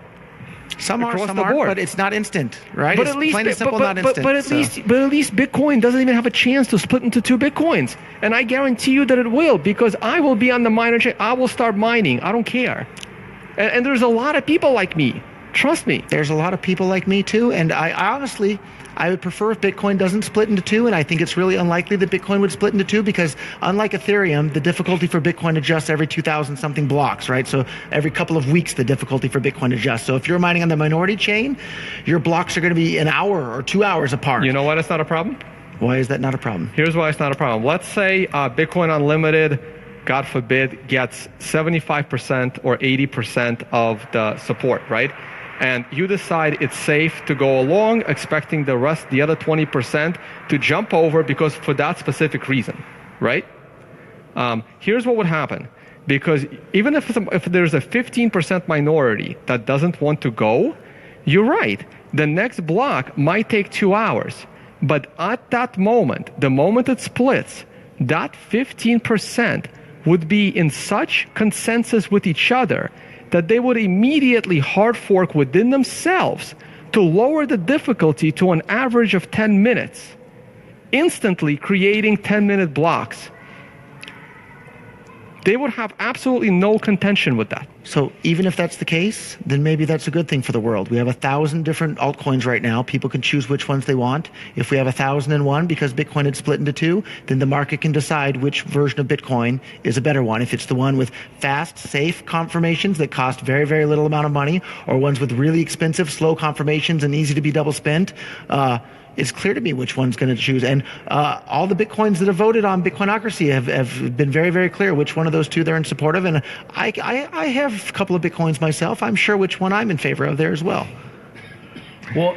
Some are, but it's not instant, right? But it's at least, plain and simple, not instant. But at least Bitcoin doesn't even have a chance to split into two Bitcoins, and I guarantee you that it will, because I will be on the miner chain. I will start mining. I don't care. And there's a lot of people like me. Trust me. There's a lot of people like me too. And I honestly would prefer if Bitcoin doesn't split into two. And I think it's really unlikely that Bitcoin would split into two, because unlike Ethereum, the difficulty for Bitcoin adjusts every 2,000 something blocks, right? So every couple of weeks, the difficulty for Bitcoin adjusts. So if you're mining on the minority chain, your blocks are going to be an hour or 2 hours apart. You know why that's not a problem? Why is that not a problem? Here's why it's not a problem. Let's say Bitcoin Unlimited, God forbid, gets 75% or 80% of the support, right? and you decide it's safe to go along, expecting the other 20% to jump over because for that specific reason, right? Here's what would happen. Because even if there's a 15% minority that doesn't want to go, you're right. The next block might take 2 hours. But at that moment, the moment it splits, that 15% would be in such consensus with each other that they would immediately hard fork within themselves to lower the difficulty to an average of 10 minutes, instantly creating 10-minute blocks. They would have absolutely no contention with that. So even if that's the case, then maybe that's a good thing for the world. We have 1,000 different altcoins right now. People can choose which ones they want. If we have 1,001 because Bitcoin had split into two, then the market can decide which version of Bitcoin is a better one. If it's the one with fast, safe confirmations that cost very, very little amount of money, or ones with really expensive, slow confirmations and easy to be double spent, it's clear to me which one's going to choose. And all the Bitcoins that have voted on Bitcoinocracy have been very, very clear which one of those two they're in support of. And I have a couple of Bitcoins myself. I'm sure which one I'm in favor of there as well. Well,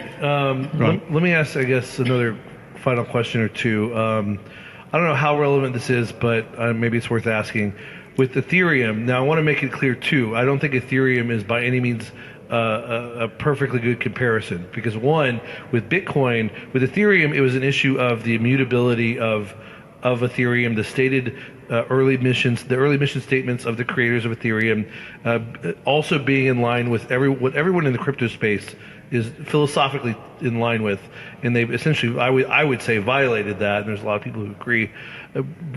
let me ask, I guess, another final question or two. I don't know how relevant this is, but maybe it's worth asking. With Ethereum, now I want to make it clear, too, I don't think Ethereum is by any means a perfectly good comparison, because one, with Bitcoin, with Ethereum, it was an issue of the immutability of Ethereum, the stated early mission statements of the creators of Ethereum, also being in line with what everyone in the crypto space is philosophically in line with, and they've essentially, I would say, violated that. And there's a lot of people who agree.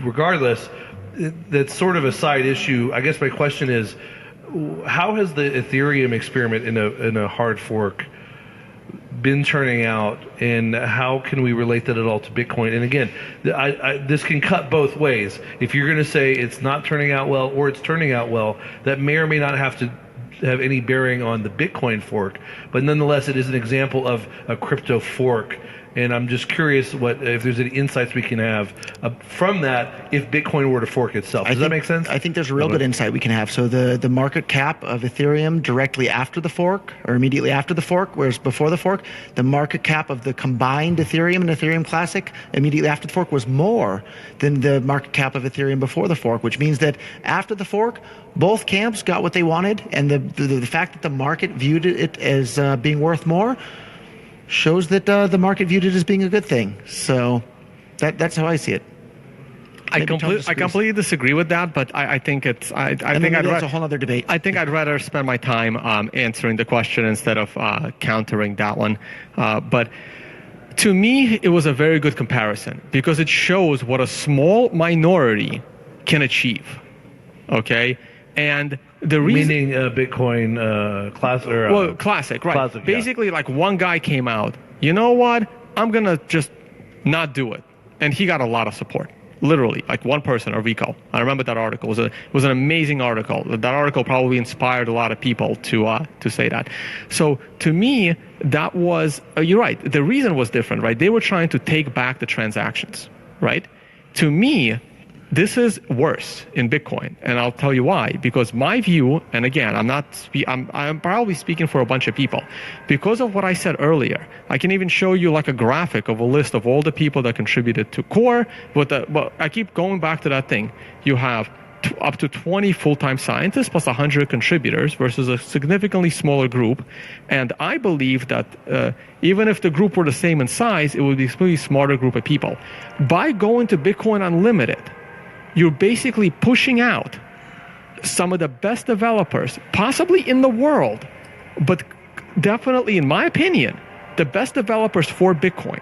Regardless, that's sort of a side issue. I guess my question is, how has the Ethereum experiment in a hard fork been turning out, and how can we relate that at all to Bitcoin? And again, this can cut both ways. If you're going to say it's not turning out well or it's turning out well, that may or may not have to have any bearing on the Bitcoin fork, but nonetheless, it is an example of a crypto fork. And I'm just curious if there's any insights we can have from that if Bitcoin were to fork itself. Does that make sense? I think there's a real good insight we can have. So the market cap of Ethereum directly after the fork, or immediately after the fork, whereas before the fork, the market cap of the combined Ethereum and Ethereum Classic immediately after the fork was more than the market cap of Ethereum before the fork, which means that after the fork, both camps got what they wanted, and the fact that the market viewed it as being worth more shows that the market viewed it as being a good thing. So that's how I see it. I completely disagree with that, but I think it's that's a whole other debate. I think I'd rather spend my time answering the question instead of countering that one. But to me, it was a very good comparison because it shows what a small minority can achieve. Okay, and the reason, meaning Bitcoin classic, right? Classic, basically, like one guy came out. You know what? I'm gonna just not do it, and he got a lot of support. Literally, like one person, or Rico. I remember that article. It was an amazing article. That article probably inspired a lot of people to say that. So to me, that was you're right. The reason was different, right? They were trying to take back the transactions, right? To me, this is worse in Bitcoin, and I'll tell you why. Because my view, and again, I'm probably speaking for a bunch of people, because of what I said earlier. I can even show you like a graphic of a list of all the people that contributed to Core. But I keep going back to that thing. You have up to 20 full-time scientists plus 100 contributors versus a significantly smaller group. And I believe that even if the group were the same in size, it would be a really smarter group of people. By going to Bitcoin Unlimited, you're basically pushing out some of the best developers, possibly in the world, but definitely, in my opinion, the best developers for Bitcoin.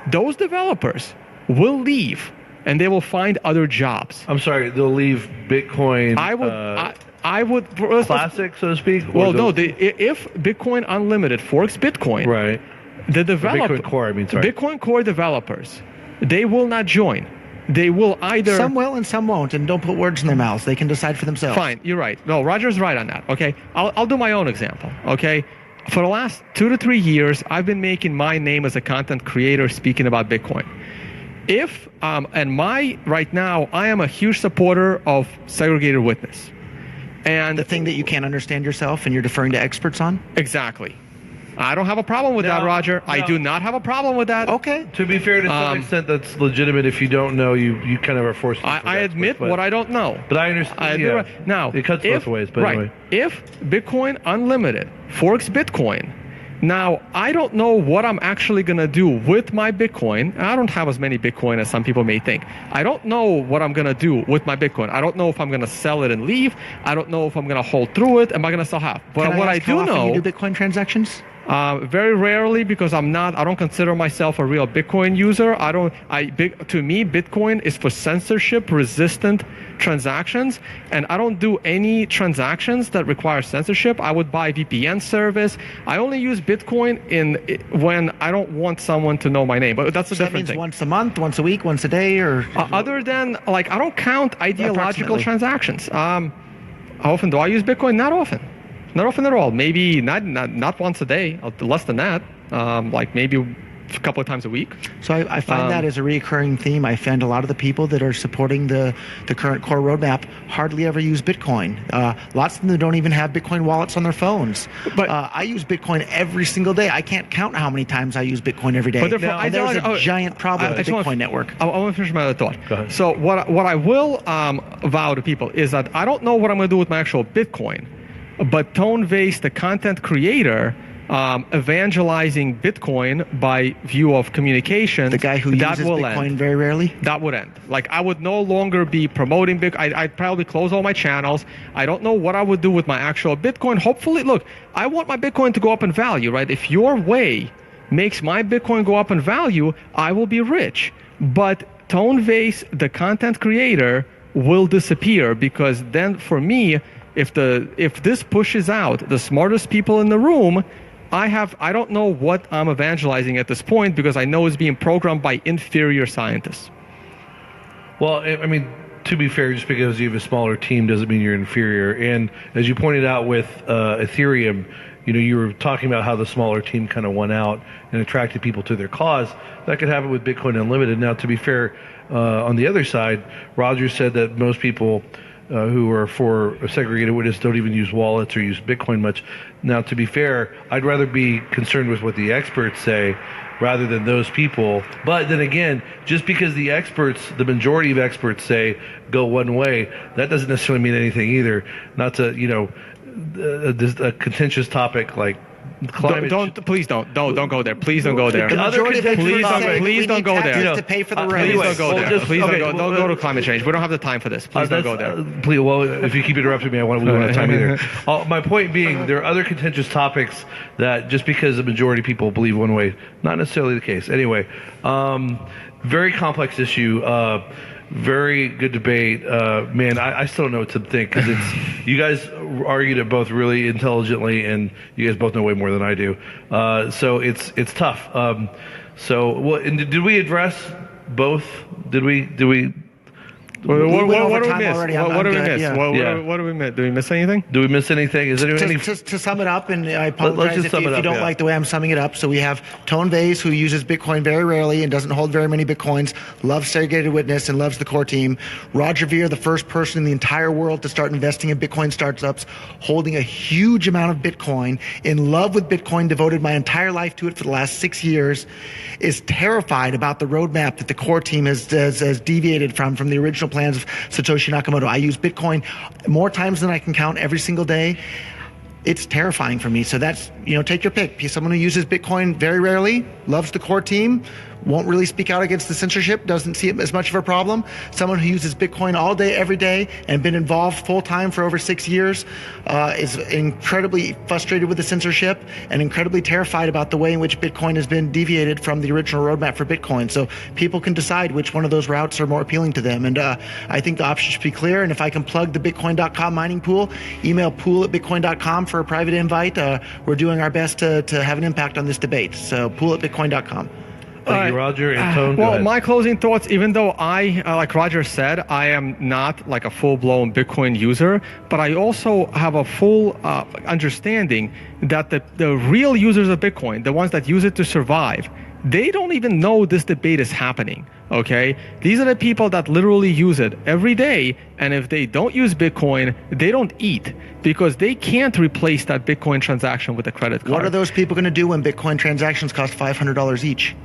Those developers will leave, and they will find other jobs. I'm sorry, they'll leave Bitcoin. I would Classic, so to speak. Well, no. If Bitcoin Unlimited forks Bitcoin, right? The developer, Bitcoin Core. Bitcoin Core developers, they will not join. They will either... Some will and some won't, and don't put words in their mouths. They can decide for themselves. Fine, you're right. No, Roger's right on that, okay? I'll do my own example, okay? For the last 2 to 3 years, I've been making my name as a content creator speaking about Bitcoin. Right now, I am a huge supporter of segregated witness. And the thing that you can't understand yourself and you're deferring to experts on? Exactly. I don't have a problem with that, No, Roger. I no. do not have a problem with that. Okay. To be fair, to some extent, that's legitimate. If you don't know, you kind of are forced to. I admit what I don't know. But I understand. I admit now, it cuts both ways. But anyway, if Bitcoin Unlimited forks Bitcoin, now I don't know what I'm actually going to do with my Bitcoin. I don't have as many Bitcoin as some people may think. I don't know what I'm going to do with my Bitcoin. I don't know if I'm going to sell it and leave. I don't know if I'm going to hold through it. Am I going to still have? But what I do know, you do Bitcoin transactions? very rarely, because I don't consider myself a real Bitcoin user. To me, Bitcoin is for censorship-resistant transactions, and I don't do any transactions that require censorship. I would buy VPN service. I only use Bitcoin when I don't want someone to know my name, but that's a different thing. Once a month, once a week, once a day, or other than I don't count ideological transactions. How often do I use Bitcoin? Not often. Not often at all. Maybe not once a day, less than that. Maybe a couple of times a week. So I find that as a recurring theme. I find a lot of the people that are supporting the current core roadmap hardly ever use Bitcoin. Lots of them don't even have Bitcoin wallets on their phones. But I use Bitcoin every single day. I can't count how many times I use Bitcoin every day. But And there's a giant problem with the Bitcoin network. I want to finish my other thought. So what I will vow to people is that I don't know what I'm going to do with my actual Bitcoin. But Tone Vays, the content creator, evangelizing Bitcoin by view of communication. The guy who uses Bitcoin very rarely? That would end. I would no longer be promoting Bitcoin. I'd probably close all my channels. I don't know what I would do with my actual Bitcoin. Hopefully, look, I want my Bitcoin to go up in value, right? If your way makes my Bitcoin go up in value, I will be rich. But Tone Vays, the content creator, will disappear, because then for me, if this pushes out the smartest people in the room, I don't know what I'm evangelizing at this point, because I know it's being programmed by inferior scientists. well, I mean, to be fair, just because you have a smaller team doesn't mean you're inferior. And as you pointed out with Ethereum, you were talking about how the smaller team kind of won out and attracted people to their cause. That could happen with Bitcoin Unlimited. Now, to be fair, on the other side, Roger said that most people who are for segregated witness don't even use wallets or use Bitcoin much. Now, to be fair, I'd rather be concerned with what the experts say rather than those people. But then again, just because the majority of experts say go one way, that doesn't necessarily mean anything either. Not to, a contentious topic like climate. Please don't go there. Please don't go there. Please don't go there. To pay for the rent. Please don't go there. Please don't go to climate change. We don't have the time for this. Please don't go there. Please, well, if you keep interrupting me, we won't have time either. My point being, there are other contentious topics that just because the majority of people believe one way, not necessarily the case. Anyway, very complex issue. Very good debate. Man, I still don't know what to think, because you guys argued it both really intelligently, and you guys both know way more than I do. So it's tough. And did we address both? Did we? What do we miss? Yeah. What do we miss? Do we miss anything? Do we miss anything? Is there any? To sum it up, and I apologize if you don't like the way I'm summing it up. So we have Tone Vays, who uses Bitcoin very rarely and doesn't hold very many Bitcoins, loves segregated witness and loves the core team. Roger Ver, the first person in the entire world to start investing in Bitcoin startups, holding a huge amount of Bitcoin, in love with Bitcoin, devoted my entire life to it for the last 6 years, is terrified about the roadmap that the core team has deviated from the original plans of Satoshi Nakamoto. I use Bitcoin more times than I can count every single day. It's terrifying for me. So that's, take your pick. Someone who uses Bitcoin very rarely, loves the core team, won't really speak out against the censorship, doesn't see it as much of a problem. Someone who uses Bitcoin all day, every day, and been involved full-time for over 6 years, is incredibly frustrated with the censorship and incredibly terrified about the way in which Bitcoin has been deviated from the original roadmap for Bitcoin. So people can decide which one of those routes are more appealing to them. And I think the option should be clear. And if I can plug the Bitcoin.com mining pool, email pool@bitcoin.com for a private invite. We're doing our best to have an impact on this debate. So pool@bitcoin.com. Thank you, Roger and Tone. Well, my closing thoughts, even though I, like Roger said, I am not like a full-blown Bitcoin user, but I also have a full understanding that the real users of Bitcoin, the ones that use it to survive, they don't even know this debate is happening, okay? These are the people that literally use it every day, and if they don't use Bitcoin, they don't eat because they can't replace that Bitcoin transaction with a credit card. What are those people going to do when Bitcoin transactions cost $500 each?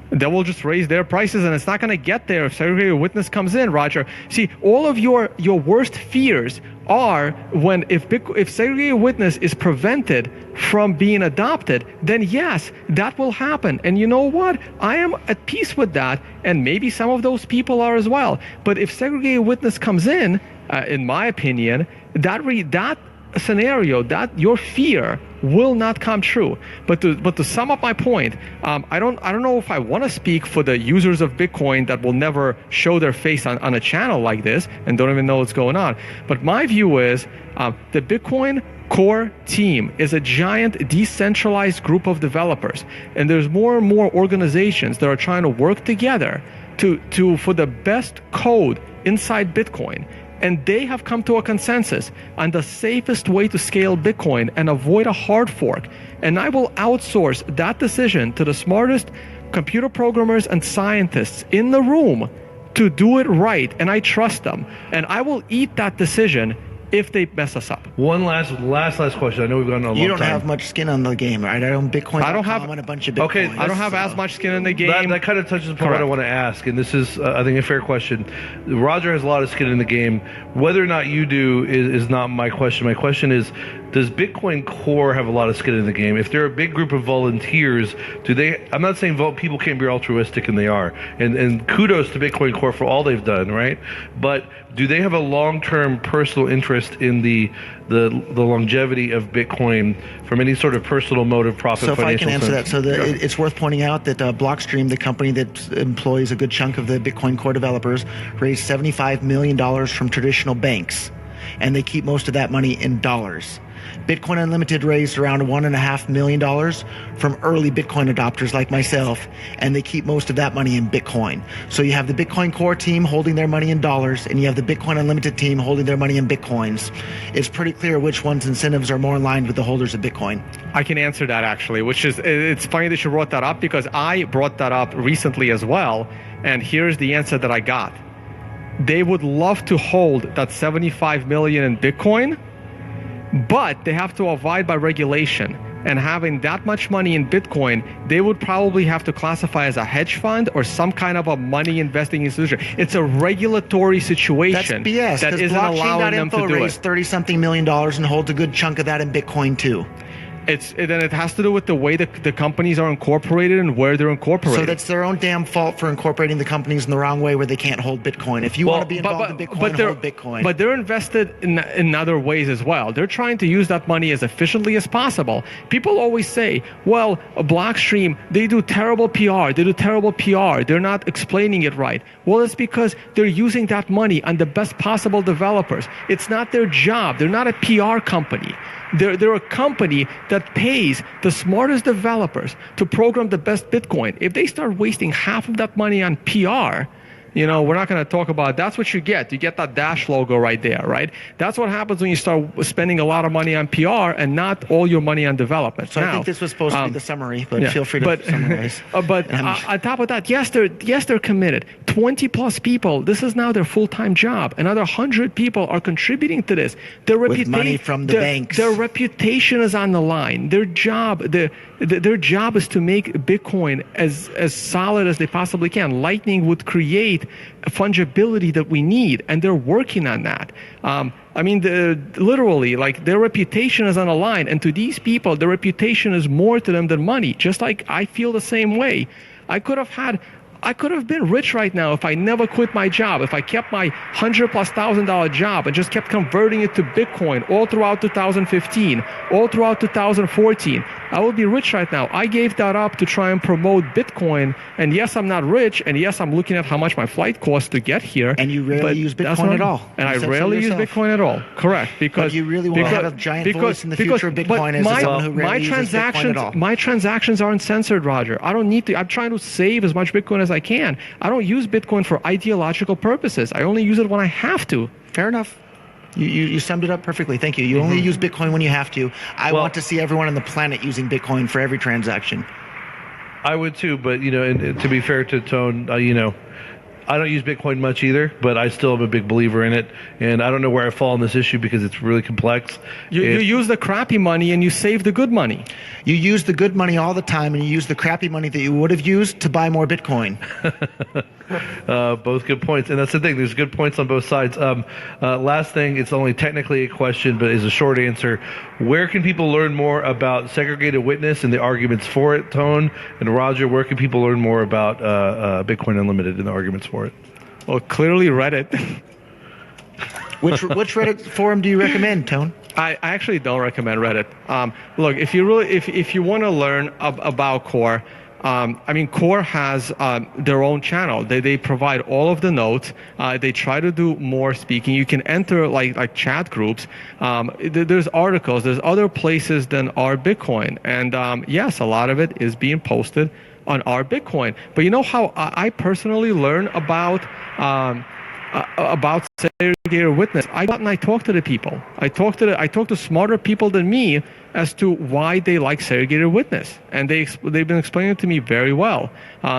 They will just raise their prices, and it's not going to get there if segregated witness comes in, Roger. See, all of your worst fears are when if segregated witness is prevented from being adopted, then yes, that will happen. And you know what? I am at peace with that, and maybe some of those people are as well. But if segregated witness comes in my opinion, that scenario, that your fear will not come true. But to sum up my point, I don't know if I want to speak for the users of Bitcoin that will never show their face on a channel like this and don't even know what's going on. But my view is the Bitcoin core team is a giant decentralized group of developers, and there's more and more organizations that are trying to work together for the best code inside Bitcoin. And they have come to a consensus on the safest way to scale Bitcoin and avoid a hard fork. And I will outsource that decision to the smartest computer programmers and scientists in the room to do it right. And I trust them. And I will eat that decision if they mess us up. One last question. I know we've gone a long time. You don't have much skin on the game, right? I own Bitcoin. I don't have a bunch of Bitcoin. Okay, I don't have as much skin in the game. That kind of touches upon what I want to ask, and this is, I think, a fair question. Roger has a lot of skin in the game. Whether or not you do is not my question. My question is, does Bitcoin Core have a lot of skin in the game? If they're a big group of volunteers, do they? I'm not saying people can't be altruistic, and they are. And kudos to Bitcoin Core for all they've done, right? But do they have a long-term personal interest in the longevity of Bitcoin from any sort of personal motive, profit, so if I can answer sense? that, it's worth pointing out that Blockstream, the company that employs a good chunk of the Bitcoin Core developers, raised $75 million from traditional banks, and they keep most of that money in dollars. Bitcoin Unlimited raised around $1.5 million from early Bitcoin adopters like myself, and they keep most of that money in Bitcoin. So you have the Bitcoin Core team holding their money in dollars, and you have the Bitcoin Unlimited team holding their money in Bitcoins. It's pretty clear which one's incentives are more aligned with the holders of Bitcoin. I can answer that actually, which is, it's funny that you brought that up because I brought that up recently as well, and here's the answer that I got. They would love to hold that 75 million in Bitcoin, but they have to abide by regulation. And having that much money in Bitcoin, they would probably have to classify as a hedge fund or some kind of a money investing institution. It's a regulatory situation. That's BS. That isn't allowing them to do it. Raised $30-something million and holds a good chunk of that in Bitcoin too. Then it has to do with the way the companies are incorporated and where they're incorporated. So that's their own damn fault for incorporating the companies in the wrong way where they can't hold Bitcoin. If you want to be involved in Bitcoin, hold Bitcoin. But they're invested in other ways as well. They're trying to use that money as efficiently as possible. People always say, well, Blockstream, they do terrible PR. They do terrible PR. They're not explaining it right. Well, it's because they're using that money on the best possible developers. It's not their job. They're not a PR company. They're a company that pays the smartest developers to program the best Bitcoin. If they start wasting half of that money on PR, we're not going to talk about it. That's what you get. You get that Dash logo right there, right? That's what happens when you start spending a lot of money on PR and not all your money on development. So I think this was supposed to be the summary, but feel free to summarize. But on top of that, yes, they're committed. 20 plus people. This is now their full-time job. Another 100 people are contributing to this. With money from the banks. Their reputation is on the line. Their job is to make Bitcoin as solid as they possibly can. Lightning would create fungibility that we need, and they're working on that. Literally, like, their reputation is on the line, and to these people, their reputation is more to them than money. Just like I feel the same way. I could have been rich right now if I never quit my job, if I kept my $100,000+ job and just kept converting it to Bitcoin all throughout 2015, all throughout 2014. I would be rich right now. I gave that up to try and promote Bitcoin. And yes, I'm not rich. And yes, I'm looking at how much my flight costs to get here. And you rarely use Bitcoin at all. And I rarely use Bitcoin at all. Correct. But you really want to have a giant voice in the future of Bitcoin as someone who rarely uses Bitcoin at all. My transactions aren't censored, Roger. I don't need to. I'm trying to save as much Bitcoin as I can. I don't use Bitcoin for ideological purposes. I only use it when I have to. Fair enough. You summed it up perfectly. Thank you. You only use Bitcoin when you have to. I want to see everyone on the planet using Bitcoin for every transaction. I would too, but and to be fair to Tone, I don't use Bitcoin much either, but I still am a big believer in it, and I don't know where I fall on this issue because it's really complex. You use the crappy money and you save the good money. You use the good money all the time, and you use the crappy money that you would have used to buy more Bitcoin. Both good points, and that's the thing. There's good points on both sides. Last thing, it's only technically a question, but is a short answer. Where can people learn more about segregated witness and the arguments for it, Tone? And Roger, where can people learn more about Bitcoin Unlimited and the arguments for it? Well, clearly Reddit. Which Reddit forum do you recommend, Tone? I actually don't recommend Reddit. Look, if you want to learn about Core. Core has their own channel. They provide all of the notes. They try to do more speaking. You can enter like chat groups. There's articles. There's other places than our Bitcoin. And yes, a lot of it is being posted on our Bitcoin. But you know how I personally learn about segregated witness? I go out and I talk to the people. I talk to smarter people than me as to why they like segregated witness, and they've been explaining it to me very well.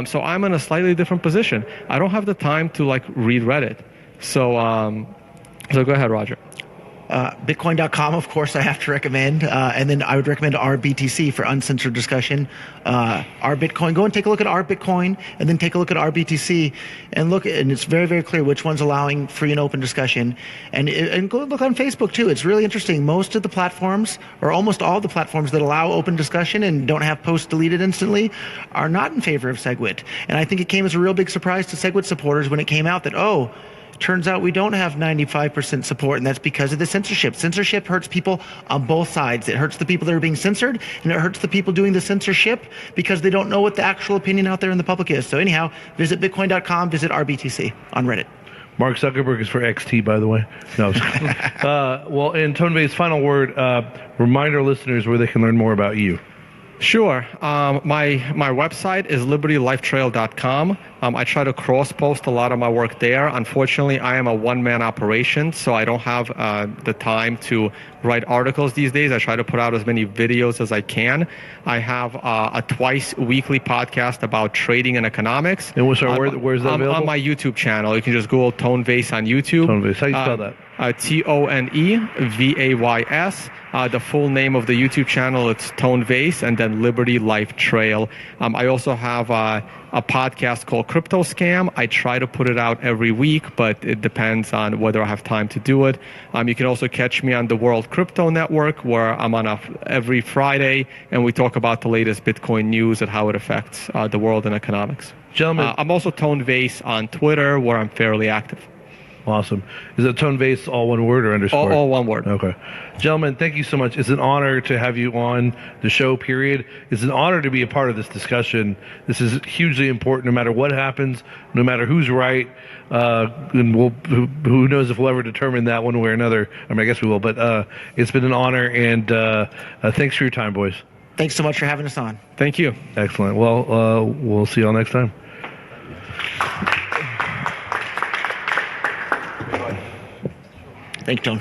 So I'm in a slightly different position. I don't have the time to read Reddit. So go ahead, Roger. Bitcoin.com, of course, I have to recommend. And then I would recommend RBTC for uncensored discussion. Our Bitcoin, go and take a look at our Bitcoin, and then take a look at RBTC, and it's very, very clear which one's allowing free and open discussion. And go look on Facebook too. It's really interesting. Most of the platforms, or almost all the platforms that allow open discussion and don't have posts deleted instantly, are not in favor of Segwit. And I think it came as a real big surprise to Segwit supporters when it came out that, turns out we don't have 95% support, and that's because of the censorship. Censorship hurts people on both sides. It hurts the people that are being censored, and it hurts the people doing the censorship because they don't know what the actual opinion out there in the public is. So anyhow, visit Bitcoin.com, visit RBTC on Reddit. Mark Zuckerberg is for XT, by the way. No. Well, in Tone Vays' final word, remind our listeners where they can learn more about you. Sure. My website is libertylifetrail.com. I try to cross-post a lot of my work there. Unfortunately, I am a one-man operation, so I don't have the time to write articles these days. I try to put out as many videos as I can. I have a twice-weekly podcast about trading and economics. And where's that available? On my YouTube channel. You can just Google Tone Vays on YouTube. Tone Vays. How do you spell that? ToneVays. The full name of the YouTube channel, it's Tone Vays, and then Liberty Life Trail. I also have a podcast called Crypto Scam. I try to put it out every week, but it depends on whether I have time to do it. You can also catch me on the World Crypto Network, where I'm on every Friday, and we talk about the latest Bitcoin news and how it affects the world and economics. Gentlemen, I'm also Tone Vays on Twitter, where I'm fairly active. Awesome. Is it Tone Vays all one word or underscore? All one word. Okay. Gentlemen, thank you so much. It's an honor to have you on the show, period. It's an honor to be a part of this discussion. This is hugely important no matter what happens, no matter who's right. And who knows if we'll ever determine that one way or another. I guess we will. But it's been an honor, and thanks for your time, boys. Thanks so much for having us on. Thank you. Excellent. Well, we'll see you all next time. Thanks, John.